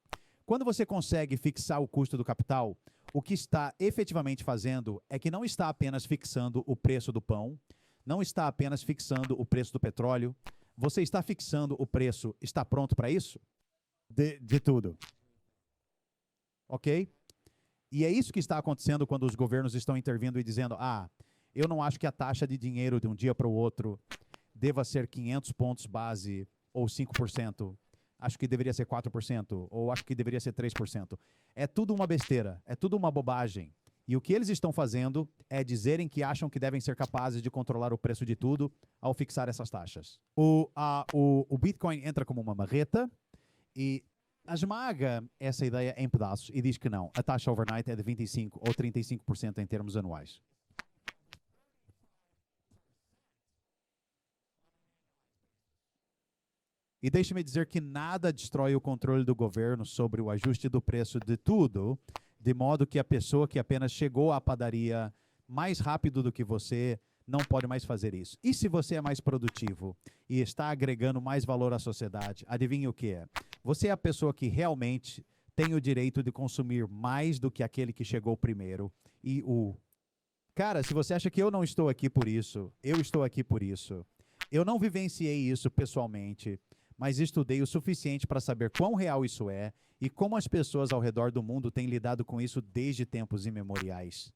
Quando você consegue fixar o custo do capital, o que está efetivamente fazendo é que não está apenas fixando o preço do pão, não está apenas fixando o preço do petróleo, você está fixando o preço, está pronto para isso? De tudo. Ok? E é isso que está acontecendo quando os governos estão intervindo e dizendo, eu não acho que a taxa de dinheiro de um dia para o outro deva ser 500 pontos base ou 5%. Acho que deveria ser 4%, ou acho que deveria ser 3%. É tudo uma besteira, é tudo uma bobagem. E o que eles estão fazendo é dizerem que acham que devem ser capazes de controlar o preço de tudo ao fixar essas taxas. O Bitcoin entra como uma marreta e esmaga essa ideia em pedaços e diz que não. A taxa overnight é de 25% ou 35% em termos anuais. E deixe-me dizer que nada destrói o controle do governo sobre o ajuste do preço de tudo, de modo que a pessoa que apenas chegou à padaria mais rápido do que você não pode mais fazer isso. E se você é mais produtivo e está agregando mais valor à sociedade, adivinhe o que é? Você é a pessoa que realmente tem o direito de consumir mais do que aquele que chegou primeiro. Cara, se você acha que eu não estou aqui por isso, eu estou aqui por isso. Eu não vivenciei isso pessoalmente, mas estudei o suficiente para saber quão real isso é e como as pessoas ao redor do mundo têm lidado com isso desde tempos imemoriais.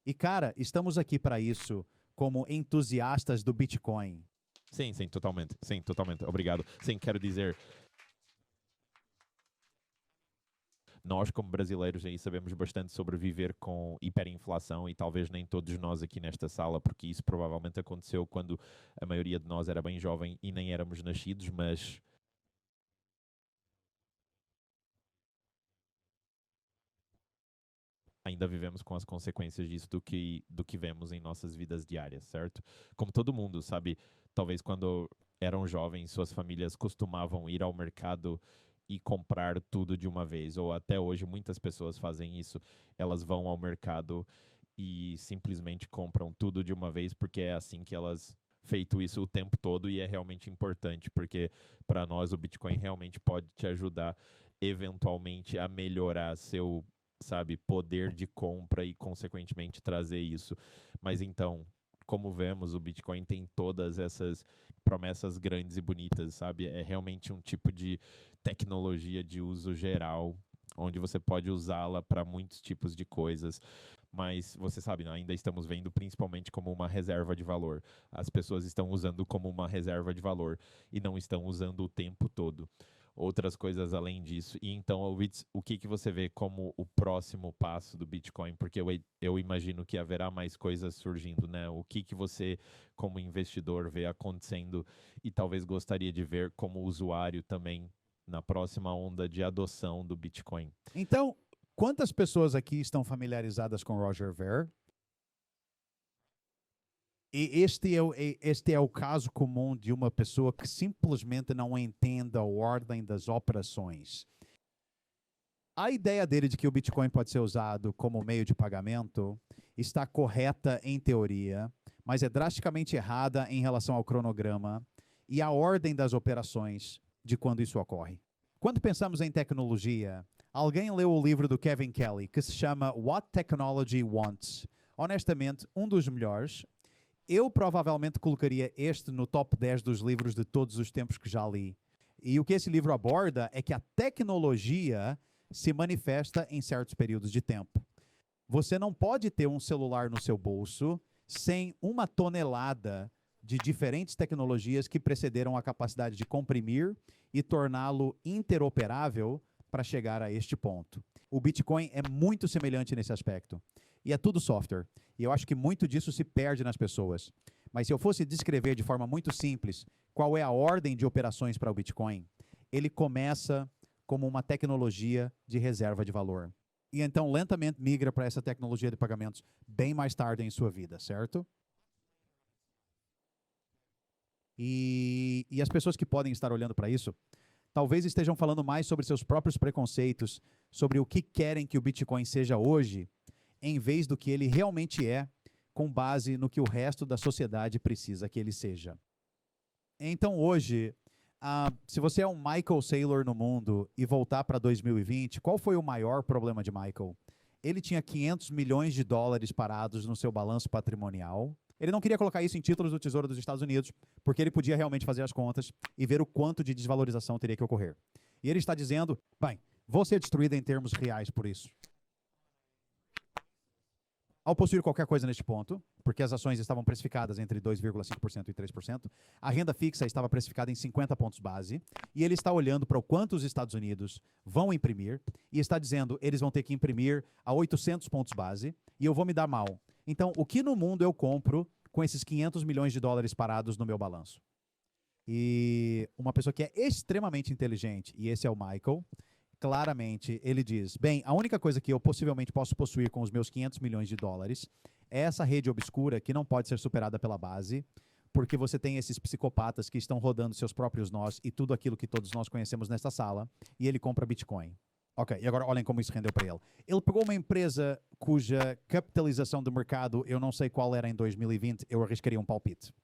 E, cara, estamos aqui para isso como entusiastas do Bitcoin. Sim, sim, totalmente. Sim, totalmente. Obrigado. Sim, quero dizer, nós, como brasileiros, aí sabemos bastante sobre viver com hiperinflação e talvez nem todos nós aqui nesta sala, porque isso provavelmente aconteceu quando a maioria de nós era bem jovem e nem éramos nascidos, mas ainda vivemos com as consequências disso do que vemos em nossas vidas diárias, certo? Como todo mundo, sabe? Talvez quando eram jovens, suas famílias costumavam ir ao mercado e comprar tudo de uma vez, ou até hoje muitas pessoas fazem isso. Elas vão ao mercado e simplesmente compram tudo de uma vez porque é assim que elas feito isso o tempo todo e é realmente importante, porque para nós o Bitcoin realmente pode te ajudar eventualmente a melhorar seu, sabe, poder de compra e consequentemente trazer isso. Mas então, como vemos, o Bitcoin tem todas essas promessas grandes e bonitas, sabe? É realmente um tipo de tecnologia de uso geral, onde você pode usá-la para muitos tipos de coisas. Mas você sabe, ainda estamos vendo principalmente como uma reserva de valor. As pessoas estão usando como uma reserva de valor e não estão usando o tempo todo. Outras coisas além disso. E então, Wits, o que você vê como o próximo passo do Bitcoin? Porque eu imagino que haverá mais coisas surgindo, né? O que você, como investidor, vê acontecendo e talvez gostaria de ver como usuário também na próxima onda de adoção do Bitcoin? Então, quantas pessoas aqui estão familiarizadas com Roger Ver? E este é o caso comum de uma pessoa que simplesmente não entende a ordem das operações. A ideia dele de que o Bitcoin pode ser usado como meio de pagamento está correta em teoria, mas é drasticamente errada em relação ao cronograma e à ordem das operações de quando isso ocorre. Quando pensamos em tecnologia, alguém leu o livro do Kevin Kelly, que se chama What Technology Wants. Honestamente, um dos melhores. Eu provavelmente colocaria este no top 10 dos livros de todos os tempos que já li. E o que esse livro aborda é que a tecnologia se manifesta em certos períodos de tempo. Você não pode ter um celular no seu bolso sem uma tonelada de diferentes tecnologias que precederam a capacidade de comprimir e torná-lo interoperável para chegar a este ponto. O Bitcoin é muito semelhante nesse aspecto. E é tudo software. E eu acho que muito disso se perde nas pessoas. Mas se eu fosse descrever de forma muito simples qual é a ordem de operações para o Bitcoin, ele começa como uma tecnologia de reserva de valor. E então lentamente migra para essa tecnologia de pagamentos bem mais tarde em sua vida, certo? E as pessoas que podem estar olhando para isso, talvez estejam falando mais sobre seus próprios preconceitos, sobre o que querem que o Bitcoin seja hoje, em vez do que ele realmente é, com base no que o resto da sociedade precisa que ele seja. Então hoje, se você é um Michael Saylor no mundo e voltar para 2020, qual foi o maior problema de Michael? Ele tinha 500 milhões de dólares parados no seu balanço patrimonial. Ele não queria colocar isso em títulos do Tesouro dos Estados Unidos, porque ele podia realmente fazer as contas e ver o quanto de desvalorização teria que ocorrer. E ele está dizendo, bem, vou ser destruído em termos reais por isso. Ao possuir qualquer coisa neste ponto, porque as ações estavam precificadas entre 2,5% e 3%, a renda fixa estava precificada em 50 pontos base, e ele está olhando para o quanto os Estados Unidos vão imprimir, e está dizendo, eles vão ter que imprimir a 800 pontos base, e eu vou me dar mal. Então, o que no mundo eu compro com esses 500 milhões de dólares parados no meu balanço? E uma pessoa que é extremamente inteligente, e esse é o Michael, claramente, ele diz, bem, a única coisa que eu possivelmente posso possuir com os meus 500 milhões de dólares é essa rede obscura que não pode ser superada pela base, porque você tem esses psicopatas que estão rodando seus próprios nós e tudo aquilo que todos nós conhecemos nesta sala, e ele compra Bitcoin. Ok, e agora olhem como isso rendeu para ele. Ele pegou uma empresa cuja capitalização do mercado, eu não sei qual era em 2020, eu arriscaria um palpite.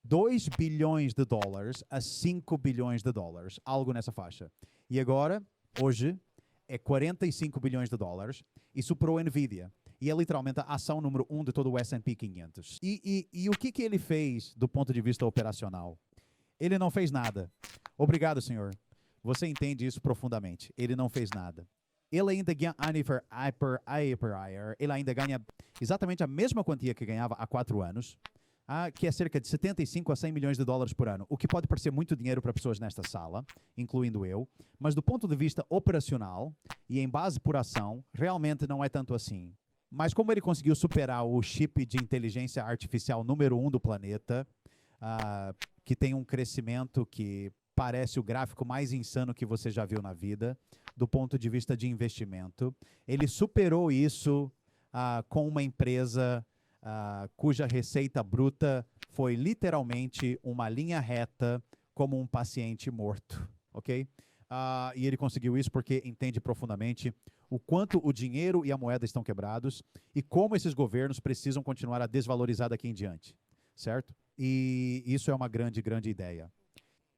2 bilhões de dólares a 5 bilhões de dólares, algo nessa faixa. E agora, hoje, é 45 bilhões de dólares e superou a Nvidia. E é literalmente a ação número 1 de todo o S&P 500. E o que ele fez do ponto de vista operacional? Ele não fez nada. Obrigado, senhor. Você entende isso profundamente. Ele não fez nada. Ele ainda ganha, ele ainda ganha exatamente a mesma quantia que ganhava há 4 anos, que é cerca de 75 a 100 milhões de dólares por ano, o que pode parecer muito dinheiro para pessoas nesta sala, incluindo eu, mas do ponto de vista operacional e em base por ação, realmente não é tanto assim. Mas como ele conseguiu superar o chip de inteligência artificial número 1 do planeta, que tem um crescimento que parece o gráfico mais insano que você já viu na vida, do ponto de vista de investimento, ele superou isso com uma empresa cuja receita bruta foi literalmente uma linha reta como um paciente morto, ok? E ele conseguiu isso porque entende profundamente o quanto o dinheiro e a moeda estão quebrados e como esses governos precisam continuar a desvalorizar daqui em diante, certo? E isso é uma grande, grande ideia.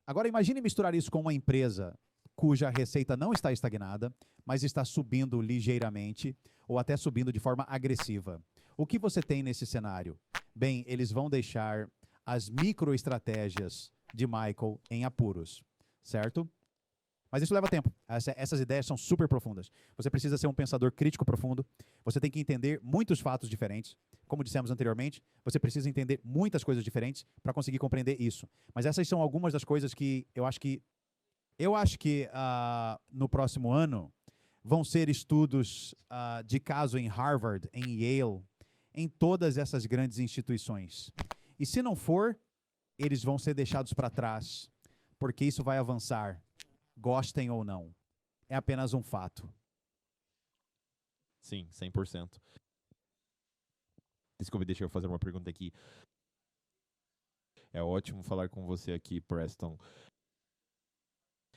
Agora imagine misturar isso com uma empresa cuja receita não está estagnada, mas está subindo ligeiramente ou até subindo de forma agressiva. O que você tem nesse cenário? Bem, eles vão deixar as microestratégias de Michael em apuros, certo? Mas isso leva tempo. Essas ideias são super profundas. Você precisa ser um pensador crítico profundo. Você tem que entender muitos fatos diferentes. Como dissemos anteriormente, você precisa entender muitas coisas diferentes para conseguir compreender isso. Mas essas são algumas das coisas que eu acho que no próximo ano vão ser estudos de caso em Harvard, em Yale, em todas essas grandes instituições. E se não for, eles vão ser deixados para trás, porque isso vai avançar, gostem ou não. É apenas um fato. Sim, 100%. Desculpe, deixa eu fazer uma pergunta aqui. É ótimo falar com você aqui, Preston.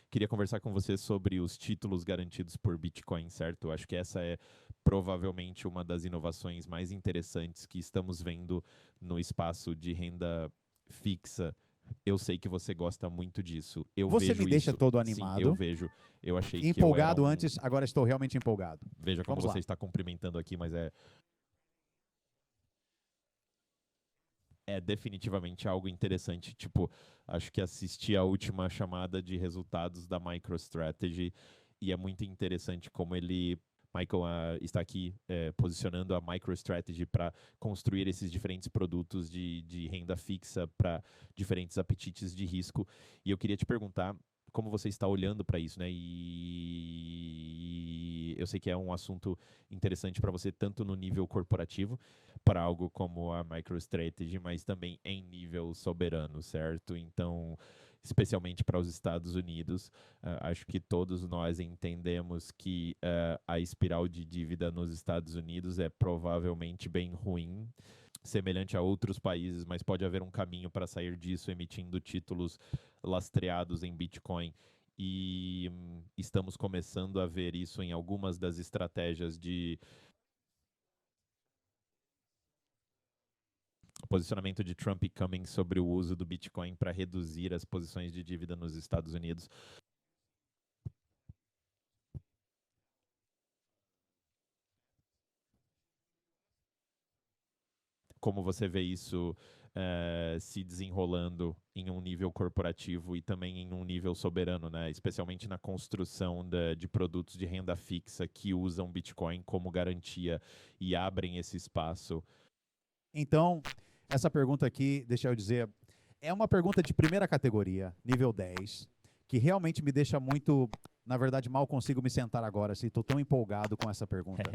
Queria conversar com você sobre os títulos garantidos por Bitcoin, certo? Acho que essa é provavelmente uma das inovações mais interessantes que estamos vendo no espaço de renda fixa. Eu sei que você gosta muito disso. Você vejo me deixa isso. todo animado. Sim, eu vejo. Eu achei que empolgado eu era antes, agora estou realmente empolgado. Veja como Vamos você lá. está cumprimentando aqui, mas é definitivamente algo interessante. Tipo, acho que assisti a última chamada de resultados da MicroStrategy e é muito interessante como Michael está aqui posicionando a MicroStrategy para construir esses diferentes produtos de renda fixa para diferentes apetites de risco. E eu queria te perguntar como você está olhando para isso, né? E eu sei que é um assunto interessante para você, tanto no nível corporativo, para algo como a MicroStrategy, mas também em nível soberano, certo? Então, especialmente para os Estados Unidos, acho que todos nós entendemos que a espiral de dívida nos Estados Unidos é provavelmente bem ruim, semelhante a outros países, mas pode haver um caminho para sair disso emitindo títulos lastreados em Bitcoin. E estamos começando a ver isso em algumas das estratégias de posicionamento de Trump e Cummings sobre o uso do Bitcoin para reduzir as posições de dívida nos Estados Unidos. Como você vê isso se desenrolando em um nível corporativo e também em um nível soberano, né? Especialmente na construção de produtos de renda fixa que usam Bitcoin como garantia e abrem esse espaço. Então, essa pergunta aqui, deixa eu dizer, é uma pergunta de primeira categoria, nível 10, que realmente me deixa muito, na verdade, mal consigo me sentar agora, assim, estou tão empolgado com essa pergunta.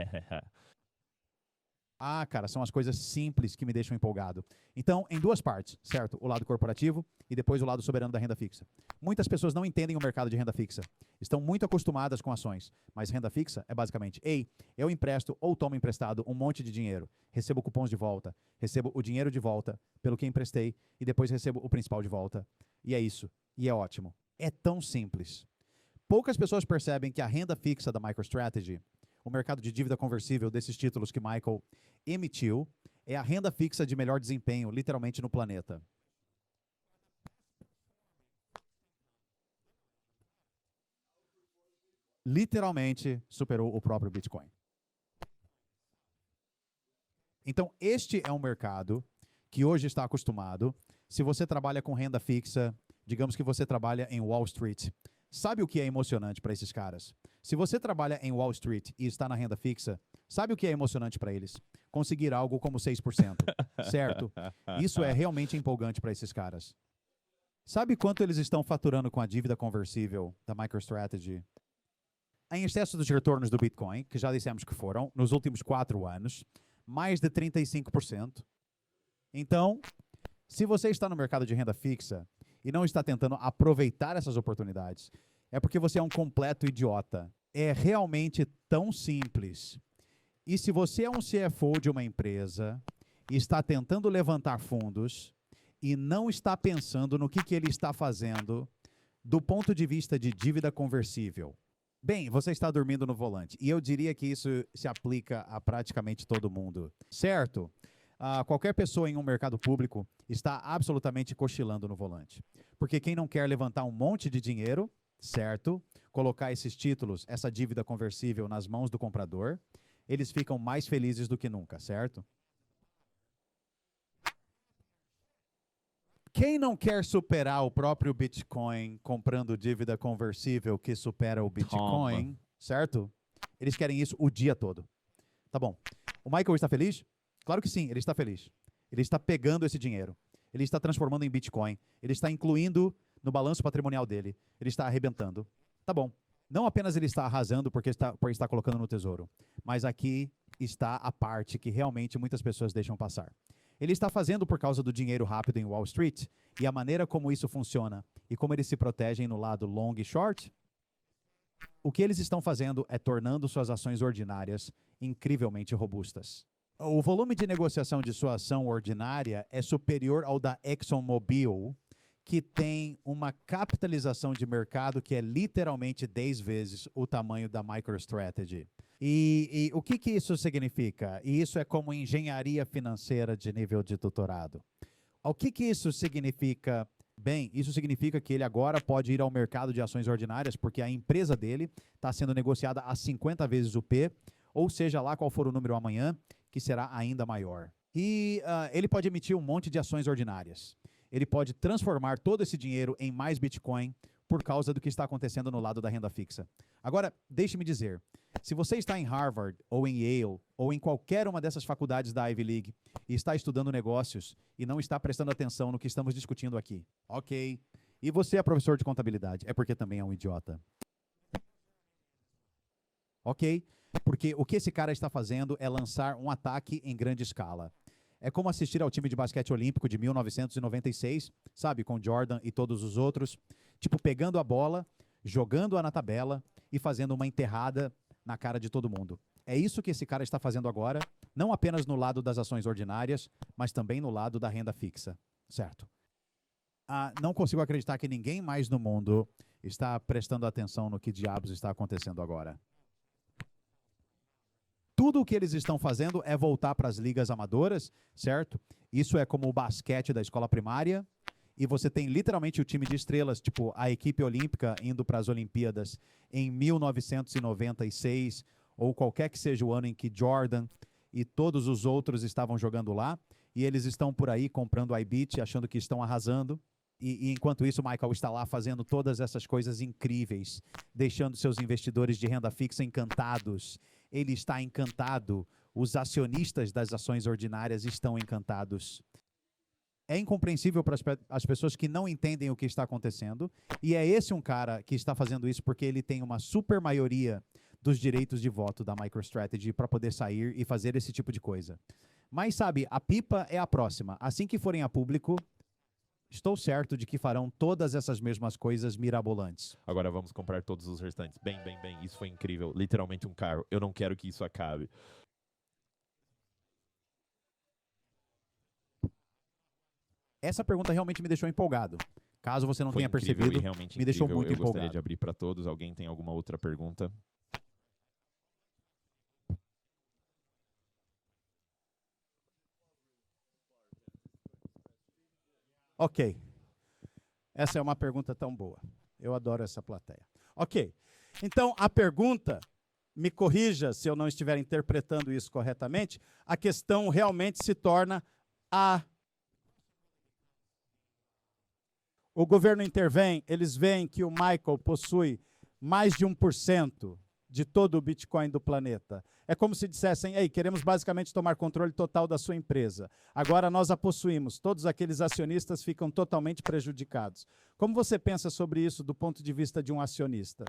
Cara, são as coisas simples que me deixam empolgado. Então, em duas partes, certo? O lado corporativo e depois o lado soberano da renda fixa. Muitas pessoas não entendem o mercado de renda fixa. Estão muito acostumadas com ações, mas renda fixa é basicamente, eu empresto ou tomo emprestado um monte de dinheiro, recebo cupons de volta, recebo o dinheiro de volta pelo que emprestei e depois recebo o principal de volta. E é isso. E é ótimo. É tão simples. Poucas pessoas percebem que a renda fixa da MicroStrategy, o mercado de dívida conversível desses títulos que Michael emitiu, é a renda fixa de melhor desempenho, literalmente, no planeta. literalmente superou o próprio Bitcoin. Então, este é um mercado que hoje está acostumado. Se você trabalha com renda fixa, digamos que você trabalha em Wall Street, sabe o que é emocionante para esses caras? Se você trabalha em Wall Street e está na renda fixa, sabe o que é emocionante para eles? Conseguir algo como 6%, certo? Isso é realmente empolgante para esses caras. Sabe quanto eles estão faturando com a dívida conversível da MicroStrategy? Em excesso dos retornos do Bitcoin, que já dissemos que foram, nos últimos 4 anos, mais de 35%. Então, se você está no mercado de renda fixa e não está tentando aproveitar essas oportunidades, é porque você é um completo idiota. É realmente tão simples. E se você é um CFO de uma empresa e está tentando levantar fundos e não está pensando no que ele está fazendo do ponto de vista de dívida conversível, bem, você está dormindo no volante. E eu diria que isso se aplica a praticamente todo mundo, certo? Qualquer pessoa em um mercado público está absolutamente cochilando no volante. Porque quem não quer levantar um monte de dinheiro, certo? Colocar esses títulos, essa dívida conversível nas mãos do comprador, eles ficam mais felizes do que nunca, certo? Quem não quer superar o próprio Bitcoin comprando dívida conversível que supera o Bitcoin, certo? Eles querem isso o dia todo. Tá bom. O Michael está feliz? Claro que sim, ele está feliz. Ele está pegando esse dinheiro. Ele está transformando em Bitcoin. Ele está incluindo no balanço patrimonial dele. Ele está arrebentando. Tá bom. Não apenas ele está arrasando porque está colocando no tesouro, mas aqui está a parte que realmente muitas pessoas deixam passar. Ele está fazendo por causa do dinheiro rápido em Wall Street e a maneira como isso funciona e como eles se protegem no lado long e short. O que eles estão fazendo é tornando suas ações ordinárias incrivelmente robustas. O volume de negociação de sua ação ordinária é superior ao da ExxonMobil, que tem uma capitalização de mercado que é literalmente 10 vezes o tamanho da MicroStrategy. E o que isso significa? E isso é como engenharia financeira de nível de doutorado. O que isso significa? Bem, isso significa que ele agora pode ir ao mercado de ações ordinárias porque a empresa dele está sendo negociada a 50 vezes o P, ou seja lá qual for o número amanhã, que será ainda maior. E ele pode emitir um monte de ações ordinárias. Ele pode transformar todo esse dinheiro em mais Bitcoin por causa do que está acontecendo no lado da renda fixa. Agora, deixe-me dizer, se você está em Harvard, ou em Yale, ou em qualquer uma dessas faculdades da Ivy League, e está estudando negócios, e não está prestando atenção no que estamos discutindo aqui, ok. E você é professor de contabilidade, é porque também é um idiota. Ok? Porque o que esse cara está fazendo é lançar um ataque em grande escala. É como assistir ao time de basquete olímpico de 1996, sabe, com Jordan e todos os outros, tipo pegando a bola, jogando-a na tabela e fazendo uma enterrada na cara de todo mundo. É isso que esse cara está fazendo agora, não apenas no lado das ações ordinárias, mas também no lado da renda fixa, certo? Não consigo acreditar que ninguém mais no mundo está prestando atenção no que diabos está acontecendo agora. Tudo o que eles estão fazendo é voltar para as ligas amadoras, certo? Isso é como o basquete da escola primária. E você tem literalmente o time de estrelas, tipo a equipe olímpica indo para as Olimpíadas em 1996, ou qualquer que seja o ano em que Jordan e todos os outros estavam jogando lá. E eles estão por aí comprando iBit, achando que estão arrasando. E enquanto isso, o Michael está lá fazendo todas essas coisas incríveis, deixando seus investidores de renda fixa encantados. Ele está encantado. Os acionistas das ações ordinárias estão encantados. É incompreensível para as pessoas que não entendem o que está acontecendo. E é esse um cara que está fazendo isso porque ele tem uma super maioria dos direitos de voto da MicroStrategy para poder sair e fazer esse tipo de coisa. Mas, sabe, a pipa é a próxima. Assim que forem a público, estou certo de que farão todas essas mesmas coisas mirabolantes. Agora vamos comprar todos os restantes. Bem, isso foi incrível. Literalmente um carro. Eu não quero que isso acabe. Essa pergunta realmente me deixou empolgado. Caso você não Foi tenha incrível percebido, e realmente me deixou incrível. muito Eu empolgado. gostaria de abrir para todos. Alguém tem alguma outra pergunta? Ok. Essa é uma pergunta tão boa. Eu adoro essa plateia. Ok. Então, a pergunta, me corrija se eu não estiver interpretando isso corretamente, a questão realmente se torna o governo intervém, eles veem que o Michael possui mais de 1% de todo o Bitcoin do planeta. É como se dissessem, ei, queremos basicamente tomar controle total da sua empresa. Agora nós a possuímos, todos aqueles acionistas ficam totalmente prejudicados. Como você pensa sobre isso do ponto de vista de um acionista?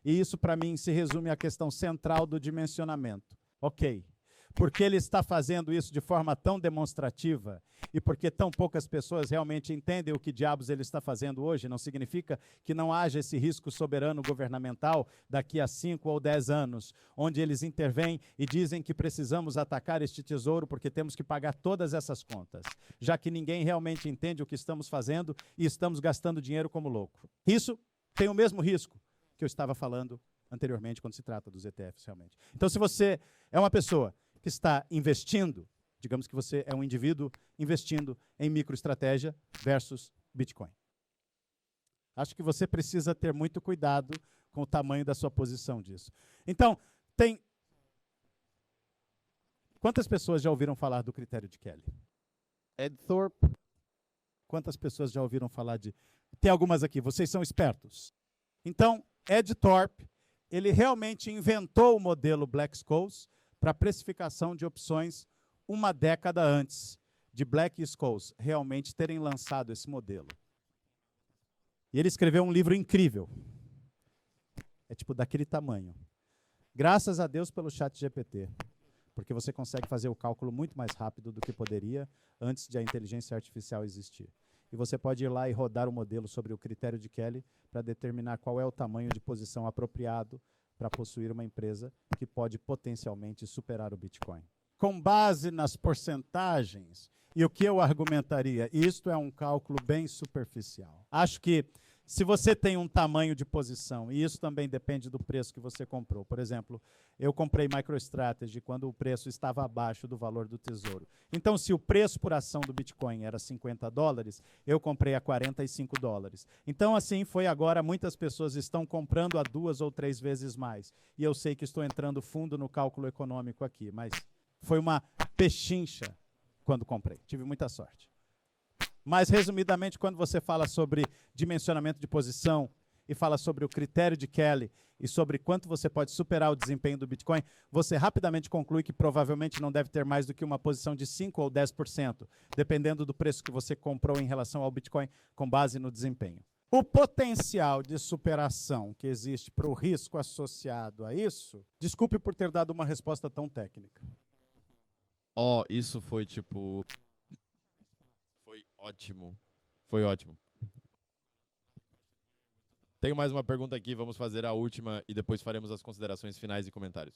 E isso, para mim, se resume à questão central do dimensionamento. Ok. Porque ele está fazendo isso de forma tão demonstrativa e porque tão poucas pessoas realmente entendem o que diabos ele está fazendo hoje, não significa que não haja esse risco soberano governamental daqui a 5 ou 10 anos, onde eles intervêm e dizem que precisamos atacar este tesouro porque temos que pagar todas essas contas, já que ninguém realmente entende o que estamos fazendo e estamos gastando dinheiro como louco. Isso tem o mesmo risco que eu estava falando anteriormente quando se trata dos ETFs realmente. Então, se você é uma pessoa que está investindo, digamos que você é um indivíduo investindo em microestratégia versus Bitcoin. Acho que você precisa ter muito cuidado com o tamanho da sua posição disso. Então, quantas pessoas já ouviram falar do critério de Kelly? Ed Thorpe. Quantas pessoas já ouviram falar de... Tem algumas aqui, vocês são espertos. Então, Ed Thorpe, ele realmente inventou o modelo Black-Scholes para precificação de opções uma década antes de Black-Scholes realmente terem lançado esse modelo. E ele escreveu um livro incrível. É tipo daquele tamanho. Graças a Deus pelo ChatGPT, porque você consegue fazer o cálculo muito mais rápido do que poderia antes de a inteligência artificial existir. E você pode ir lá e rodar o modelo sobre o critério de Kelly para determinar qual é o tamanho de posição apropriado para possuir uma empresa que pode potencialmente superar o Bitcoin. Com base nas porcentagens, e o que eu argumentaria, isto é um cálculo bem superficial. Acho que se você tem um tamanho de posição, e isso também depende do preço que você comprou. Por exemplo, eu comprei MicroStrategy quando o preço estava abaixo do valor do tesouro. Então, se o preço por ação do Bitcoin era $50, eu comprei a $45. Então, assim foi agora, muitas pessoas estão comprando a 2 ou 3 vezes mais. E eu sei que estou entrando fundo no cálculo econômico aqui, mas foi uma pechincha quando comprei. Tive muita sorte. Mas, resumidamente, quando você fala sobre dimensionamento de posição e fala sobre o critério de Kelly e sobre quanto você pode superar o desempenho do Bitcoin, você rapidamente conclui que provavelmente não deve ter mais do que uma posição de 5% ou 10%, dependendo do preço que você comprou em relação ao Bitcoin com base no desempenho. O potencial de superação que existe para o risco associado a isso, desculpe por ter dado uma resposta tão técnica. Isso foi tipo... Foi ótimo. Foi ótimo. Tenho mais uma pergunta aqui, vamos fazer a última e depois faremos as considerações finais e comentários.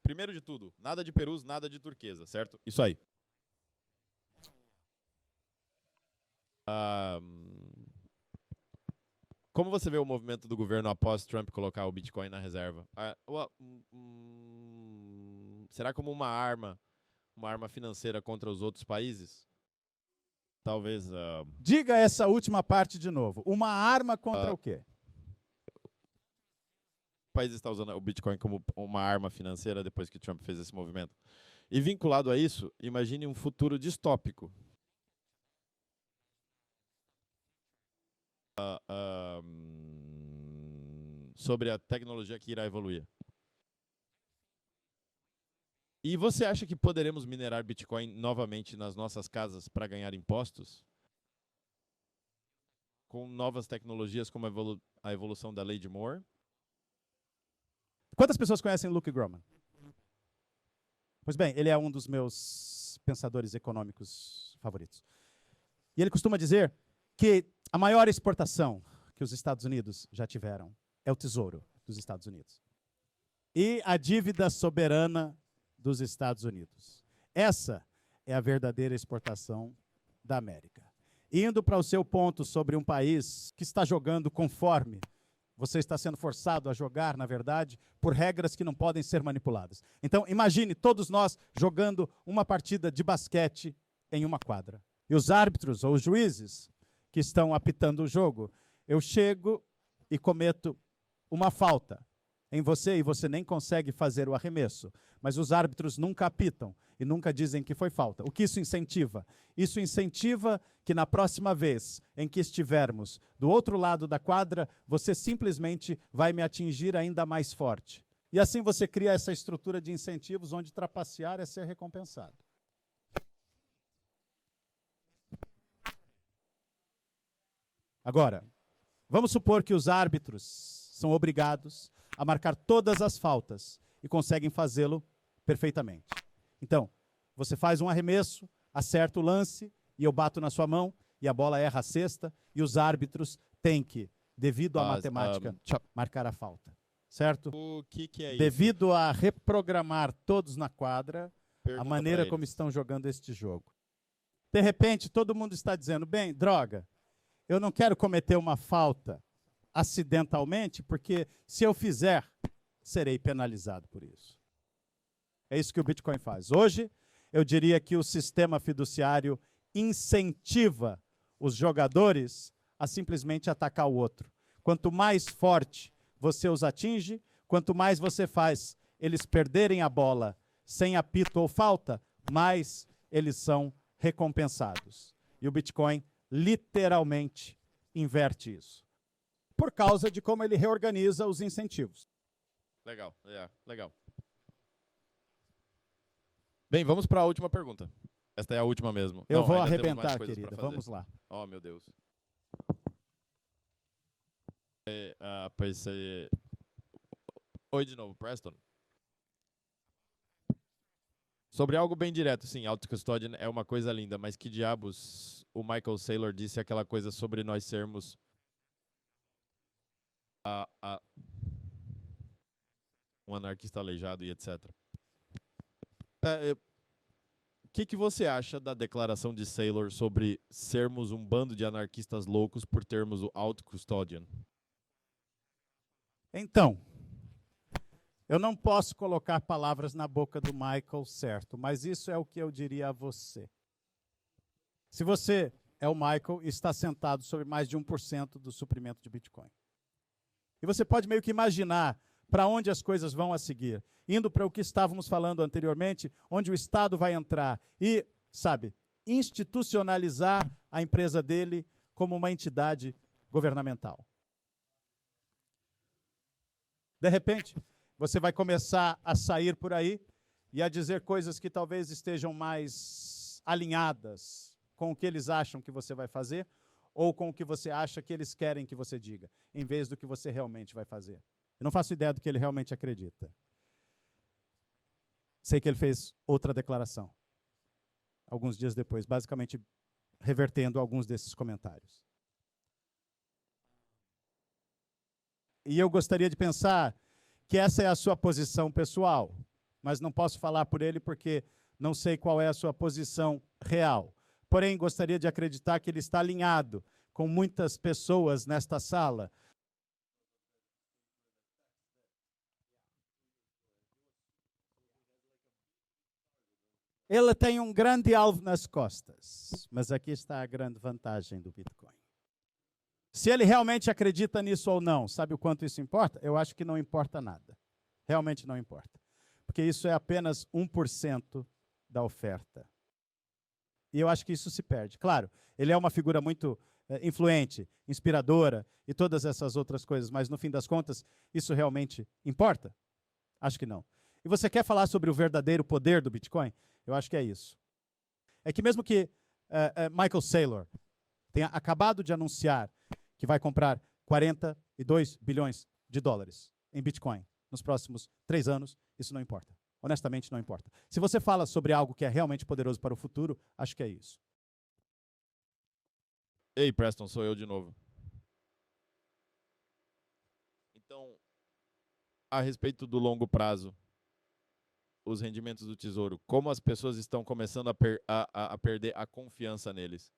Primeiro de tudo, nada de perus, nada de turquesa, certo? Isso aí. Como você vê o movimento do governo após Trump colocar o Bitcoin na reserva? Será como uma arma financeira contra os outros países? Talvez... Diga essa última parte de novo. Uma arma contra o quê? O país está usando o Bitcoin como uma arma financeira depois que Trump fez esse movimento. E vinculado a isso, imagine um futuro distópico. Sobre a tecnologia que irá evoluir. E você acha que poderemos minerar Bitcoin novamente nas nossas casas para ganhar impostos? Com novas tecnologias como a evolução da lei de Moore? Quantas pessoas conhecem Luke Gromen? Pois bem, ele é um dos meus pensadores econômicos favoritos. E ele costuma dizer que a maior exportação que os Estados Unidos já tiveram é o tesouro dos Estados Unidos. E a dívida soberana dos Estados Unidos. Essa é a verdadeira exportação da América. Indo para o seu ponto sobre um país que está jogando conforme você está sendo forçado a jogar, na verdade, por regras que não podem ser manipuladas. Então, imagine todos nós jogando uma partida de basquete em uma quadra. E os árbitros ou os juízes que estão apitando o jogo, Eu chego e cometo uma falta em você e você nem consegue fazer o arremesso, mas os árbitros nunca apitam e nunca dizem que foi falta. O que isso incentiva? Isso incentiva que na próxima vez em que estivermos do outro lado da quadra, você simplesmente vai me atingir ainda mais forte. E assim você cria essa estrutura de incentivos onde trapacear é ser recompensado. Agora, vamos supor que os árbitros são obrigados a marcar todas as faltas e conseguem fazê-lo perfeitamente. Então, você faz um arremesso, acerta o lance e eu bato na sua mão e a bola erra a cesta e os árbitros têm que, devido à matemática, marcar a falta. Certo? O que é isso? Devido a reprogramar todos na quadra, Pergunta a maneira pra como eles. estão jogando este jogo. De repente, todo mundo está dizendo, bem, droga, eu não quero cometer uma falta acidentalmente, porque se eu fizer, serei penalizado por isso. É isso que o Bitcoin faz. Hoje, eu diria que o sistema fiduciário incentiva os jogadores a simplesmente atacar o outro. Quanto mais forte você os atinge, quanto mais você faz eles perderem a bola sem apito ou falta, mais eles são recompensados. E o Bitcoin literalmente inverte isso. Por causa de como ele reorganiza os incentivos. Legal, legal. Bem, vamos para a última pergunta. Esta é a última mesmo. Eu Não, vou ainda temos mais arrebentar, coisas pra querida. fazer. Vamos lá. Oh, meu Deus. Pensei... Oi de novo, Preston. Sobre algo bem direto, sim, autocustodian é uma coisa linda, mas que diabos o Michael Saylor disse aquela coisa sobre nós sermos um anarquista aleijado e etc. O que você acha da declaração de Saylor sobre sermos um bando de anarquistas loucos por termos o autocustodian? Então, eu não posso colocar palavras na boca do Michael, certo, mas isso é o que eu diria a você. Se você é o Michael e está sentado sobre mais de 1% do suprimento de Bitcoin. E você pode meio que imaginar para onde as coisas vão a seguir. Indo para o que estávamos falando anteriormente, onde o Estado vai entrar e, sabe, institucionalizar a empresa dele como uma entidade governamental. De repente, você vai começar a sair por aí e a dizer coisas que talvez estejam mais alinhadas com o que eles acham que você vai fazer ou com o que você acha que eles querem que você diga, em vez do que você realmente vai fazer. Eu não faço ideia do que ele realmente acredita. Sei que ele fez outra declaração, alguns dias depois, basicamente revertendo alguns desses comentários. E eu gostaria de pensar que essa é a sua posição pessoal, mas não posso falar por ele porque não sei qual é a sua posição real. Porém, gostaria de acreditar que ele está alinhado com muitas pessoas nesta sala. Ele tem um grande alvo nas costas, mas aqui está a grande vantagem do Bitcoin. Se ele realmente acredita nisso ou não, sabe o quanto isso importa? Eu acho que não importa nada. Realmente não importa. Porque isso é apenas 1% da oferta. E eu acho que isso se perde. Claro, ele é uma figura muito influente, inspiradora e todas essas outras coisas, mas no fim das contas, isso realmente importa? Acho que não. E você quer falar sobre o verdadeiro poder do Bitcoin? Eu acho que é isso. É que mesmo que Michael Saylor tenha acabado de anunciar que vai comprar 42 bilhões de dólares em Bitcoin nos próximos 3 anos, isso não importa. Honestamente, não importa. Se você fala sobre algo que é realmente poderoso para o futuro, acho que é isso. Ei, Preston, sou eu de novo. Então, a respeito do longo prazo, os rendimentos do Tesouro, como as pessoas estão começando a perder a confiança neles.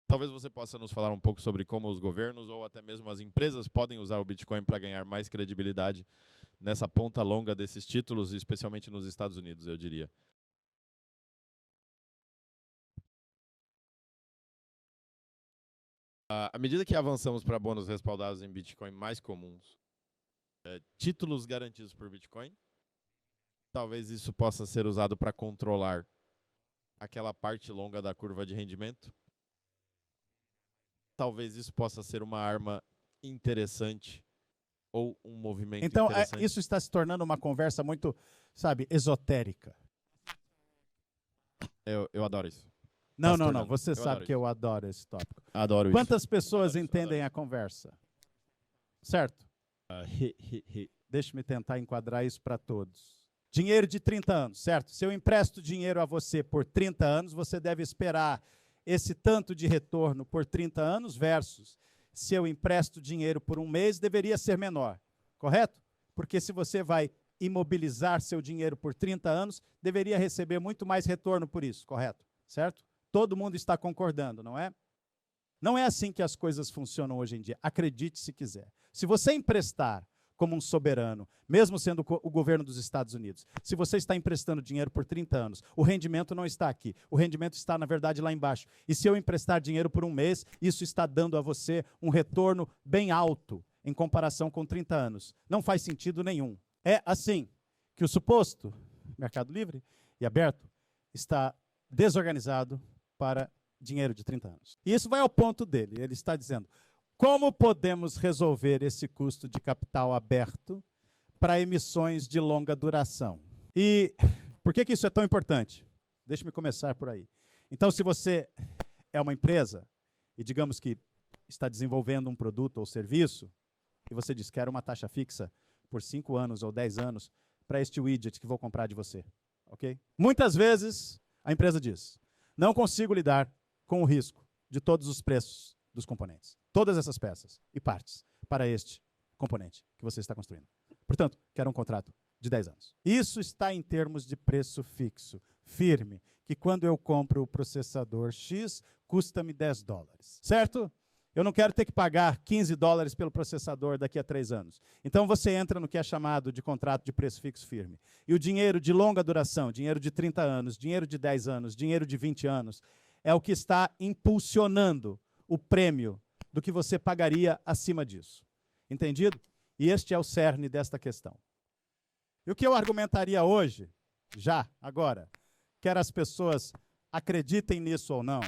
Talvez você possa nos falar um pouco sobre como os governos ou até mesmo as empresas podem usar o Bitcoin para ganhar mais credibilidade nessa ponta longa desses títulos, especialmente nos Estados Unidos, eu diria. À medida que avançamos para bônus respaldados em Bitcoin mais comuns, títulos garantidos por Bitcoin, talvez isso possa ser usado para controlar aquela parte longa da curva de rendimento. Talvez isso possa ser uma arma interessante ou um movimento Então, interessante. isso está se tornando uma conversa muito, sabe, esotérica. Eu adoro isso. Não, se não, não. tornando. Você Eu sabe adoro que eu adoro esse tópico. Adoro Quantas pessoas Adoro isso, entendem adoro a conversa? Certo? isso. Deixe-me tentar enquadrar isso para todos. Dinheiro de 30 anos, certo? Se eu empresto dinheiro a você por 30 anos, você deve esperar esse tanto de retorno por 30 anos versus se eu empresto dinheiro por um mês, deveria ser menor, correto? Porque se você vai imobilizar seu dinheiro por 30 anos, deveria receber muito mais retorno por isso, correto? Certo? Todo mundo está concordando, não é? Não é assim que as coisas funcionam hoje em dia. Acredite se quiser. Se você emprestar como um soberano, mesmo sendo o governo dos Estados Unidos, se você está emprestando dinheiro por 30 anos, o rendimento não está aqui. O rendimento está, na verdade, lá embaixo. E se eu emprestar dinheiro por um mês, isso está dando a você um retorno bem alto em comparação com 30 anos. Não faz sentido nenhum. É assim que o suposto mercado livre e aberto está desorganizado para dinheiro de 30 anos. E isso vai ao ponto dele. Ele está dizendo: como podemos resolver esse custo de capital aberto para emissões de longa duração? E por que isso é tão importante? Deixe-me começar por aí. Então, se você é uma empresa e digamos que está desenvolvendo um produto ou serviço e você diz que quer uma taxa fixa por 5 anos ou 10 anos para este widget que vou comprar de você, ok? Muitas vezes a empresa diz: não consigo lidar com o risco de todos os preços dos componentes, todas essas peças e partes para este componente que você está construindo. Portanto, quero um contrato de 10 anos. Isso está em termos de preço fixo, firme, que quando eu compro o processador X, custa-me $10, certo? Eu não quero ter que pagar $15 pelo processador daqui a 3 anos. Então você entra no que é chamado de contrato de preço fixo firme. E o dinheiro de longa duração, dinheiro de 30 anos, dinheiro de 10 anos, dinheiro de 20 anos, é o que está impulsionando o prêmio do que você pagaria acima disso. Entendido? E este é o cerne desta questão. E o que eu argumentaria hoje, já, agora, quer as pessoas acreditem nisso ou não,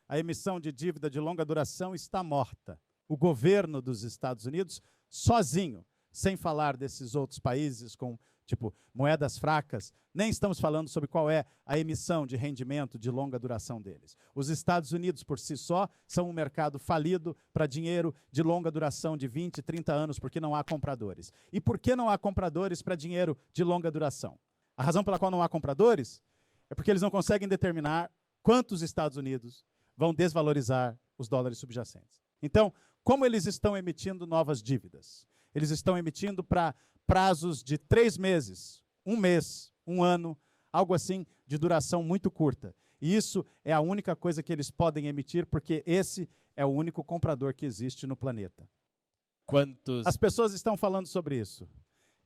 a emissão de dívida de longa duração está morta. O governo dos Estados Unidos, sozinho, sem falar desses outros países com, tipo, moedas fracas, nem estamos falando sobre qual é a emissão de rendimento de longa duração deles. Os Estados Unidos, por si só, são um mercado falido para dinheiro de longa duração de 20, 30 anos, porque não há compradores. E por que não há compradores para dinheiro de longa duração? A razão pela qual não há compradores é porque eles não conseguem determinar quantos Estados Unidos vão desvalorizar os dólares subjacentes. Então, como eles estão emitindo novas dívidas? Eles estão emitindo para prazos de 3 meses, 1 mês, 1 ano, algo assim de duração muito curta. E isso é a única coisa que eles podem emitir, porque esse é o único comprador que existe no planeta. Quantos? As pessoas estão falando sobre isso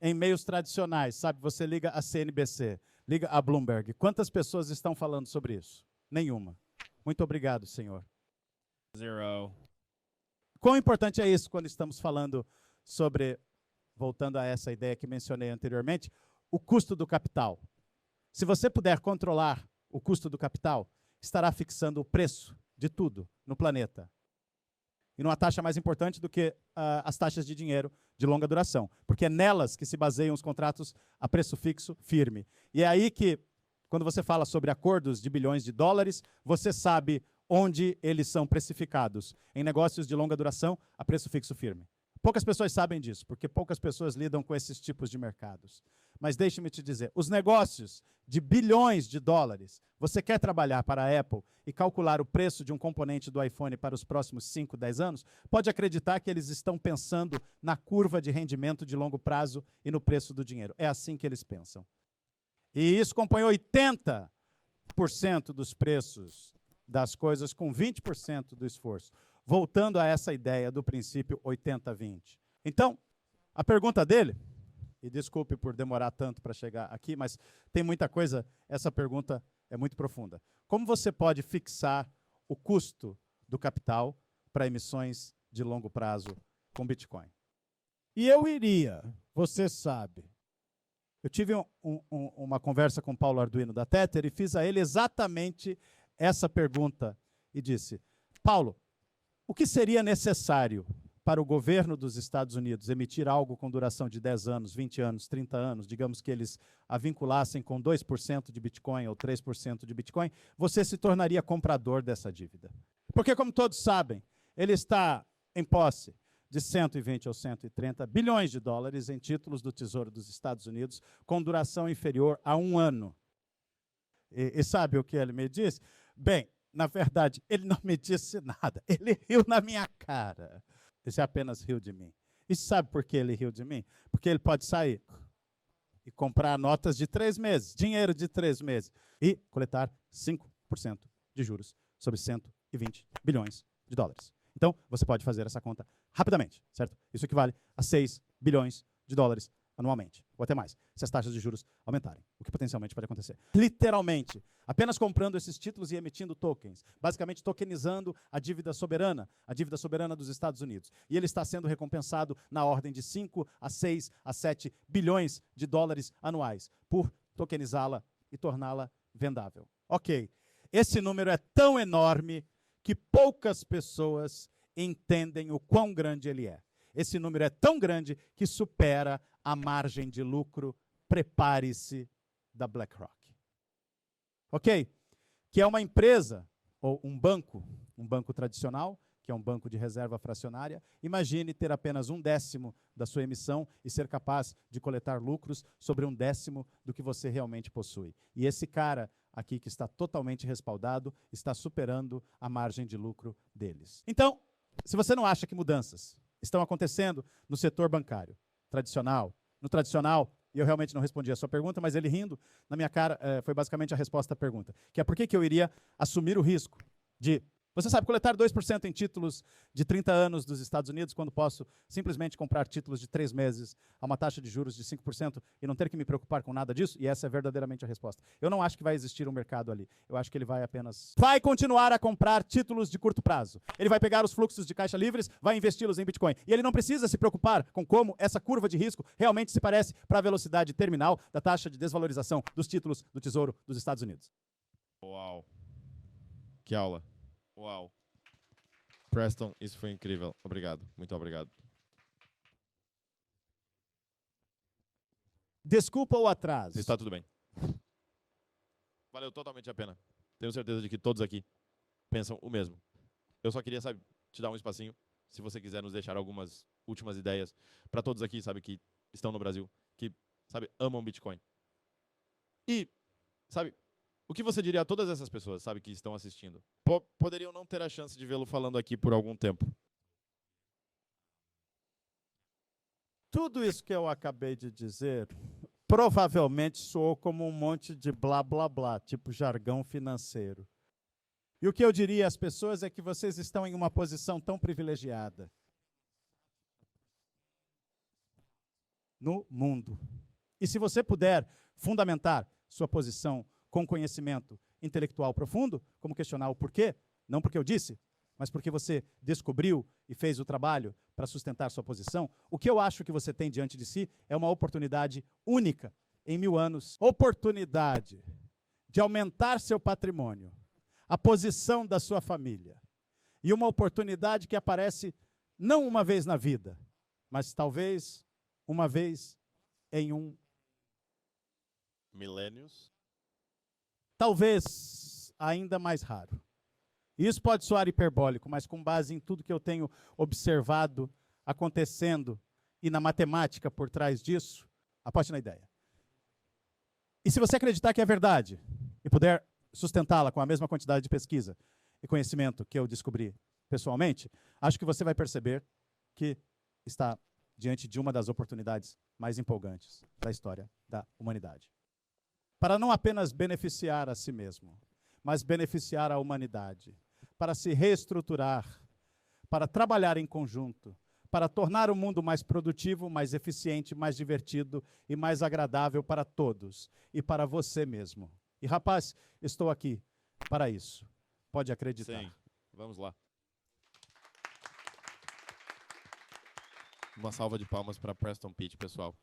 em meios tradicionais, sabe? Você liga a CNBC, liga a Bloomberg. Quantas pessoas estão falando sobre isso? Nenhuma. Muito obrigado, senhor. 0. Quão importante é isso quando estamos falando sobre, voltando a essa ideia que mencionei anteriormente, o custo do capital? Se você puder controlar o custo do capital, estará fixando o preço de tudo no planeta. E numa taxa mais importante do que as taxas de dinheiro de longa duração, porque é nelas que se baseiam os contratos a preço fixo firme. E é aí que, quando você fala sobre acordos de bilhões de dólares, você sabe onde eles são precificados. Em negócios de longa duração, a preço fixo firme. Poucas pessoas sabem disso, porque poucas pessoas lidam com esses tipos de mercados. Mas deixe-me te dizer, os negócios de bilhões de dólares, você quer trabalhar para a Apple e calcular o preço de um componente do iPhone para os próximos 5, 10 anos, pode acreditar que eles estão pensando na curva de rendimento de longo prazo e no preço do dinheiro. É assim que eles pensam. E isso compõe 80% dos preços das coisas com 20% do esforço. Voltando a essa ideia do princípio 80-20. Então, a pergunta dele, e desculpe por demorar tanto para chegar aqui, mas tem muita coisa, essa pergunta é muito profunda. Como você pode fixar o custo do capital para emissões de longo prazo com Bitcoin. E eu iria, você sabe. Eu tive uma conversa com o Paulo Arduino da Tether e fiz a ele exatamente essa pergunta e disse: Paulo, o que seria necessário para o governo dos Estados Unidos emitir algo com duração de 10 anos, 20 anos, 30 anos, digamos que eles a vinculassem com 2% de Bitcoin ou 3% de Bitcoin, você se tornaria comprador dessa dívida. Porque, como todos sabem, ele está em posse de 120 ou 130 bilhões de dólares em títulos do Tesouro dos Estados Unidos, com duração inferior a 1 ano. E sabe o que ele me disse? Bem, na verdade, ele não me disse nada. Ele riu na minha cara. Ele apenas riu de mim. E sabe por que ele riu de mim? Porque ele pode sair e comprar notas de 3 meses, dinheiro de 3 meses, e coletar 5% de juros sobre 120 bilhões de dólares. Então, você pode fazer essa conta rapidamente, certo? Isso equivale a 6 bilhões de dólares anualmente, ou até mais, se as taxas de juros aumentarem, o que potencialmente pode acontecer. Literalmente, apenas comprando esses títulos e emitindo tokens, basicamente tokenizando a dívida soberana dos Estados Unidos. E ele está sendo recompensado na ordem de 5 a 6 a 7 bilhões de dólares anuais por tokenizá-la e torná-la vendável. Ok, esse número é tão enorme que poucas pessoas entendem o quão grande ele é. Esse número é tão grande que supera a margem de lucro, prepare-se, da BlackRock. Ok? Que é uma empresa, ou um banco tradicional, que é um banco de reserva fracionária. Imagine ter apenas 1/10 da sua emissão e ser capaz de coletar lucros sobre 1/10 do que você realmente possui. E esse cara aqui, que está totalmente respaldado, está superando a margem de lucro deles. Então, se você não acha que mudanças estão acontecendo no setor bancário tradicional, e eu realmente não respondi a sua pergunta, mas ele rindo na minha cara foi basicamente a resposta à pergunta, que é por que eu iria assumir o risco de, você sabe, coletar 2% em títulos de 30 anos dos Estados Unidos, quando posso simplesmente comprar títulos de 3 meses a uma taxa de juros de 5% e não ter que me preocupar com nada disso? E essa é verdadeiramente a resposta. Eu não acho que vai existir um mercado ali. Eu acho que ele vai continuar a comprar títulos de curto prazo. Ele vai pegar os fluxos de caixa livres, vai investi-los em Bitcoin. E ele não precisa se preocupar com como essa curva de risco realmente se parece para a velocidade terminal da taxa de desvalorização dos títulos do Tesouro dos Estados Unidos. Uau. Que aula. Uau. Preston, isso foi incrível. Obrigado. Muito obrigado. Desculpa o atraso. Está tudo bem. Valeu totalmente a pena. Tenho certeza de que todos aqui pensam o mesmo. Eu só queria, sabe, te dar um espacinho, se você quiser nos deixar algumas últimas ideias para todos aqui, sabe, que estão no Brasil, que, sabe, amam Bitcoin. E, sabe, o que você diria a todas essas pessoas, sabe, que estão assistindo? Poderiam não ter a chance de vê-lo falando aqui por algum tempo. Tudo isso que eu acabei de dizer provavelmente soou como um monte de blá, blá, blá, tipo jargão financeiro. E o que eu diria às pessoas é que vocês estão em uma posição tão privilegiada no mundo. E se você puder fundamentar sua posição com conhecimento intelectual profundo, como questionar o porquê, não porque eu disse, mas porque você descobriu e fez o trabalho para sustentar sua posição, o que eu acho que você tem diante de si é uma oportunidade única em 1000 anos. Oportunidade de aumentar seu patrimônio, a posição da sua família. E uma oportunidade que aparece não uma vez na vida, mas talvez uma vez em um milênios. Talvez ainda mais raro. Isso pode soar hiperbólico, mas com base em tudo que eu tenho observado acontecendo e na matemática por trás disso, aposte na ideia. E se você acreditar que é verdade e puder sustentá-la com a mesma quantidade de pesquisa e conhecimento que eu descobri pessoalmente, acho que você vai perceber que está diante de uma das oportunidades mais empolgantes da história da humanidade. Para não apenas beneficiar a si mesmo, mas beneficiar a humanidade, para se reestruturar, para trabalhar em conjunto, para tornar o mundo mais produtivo, mais eficiente, mais divertido e mais agradável para todos e para você mesmo. E, rapaz, estou aqui para isso. Pode acreditar. Sim, vamos lá. Uma salva de palmas para Preston Pitt, pessoal.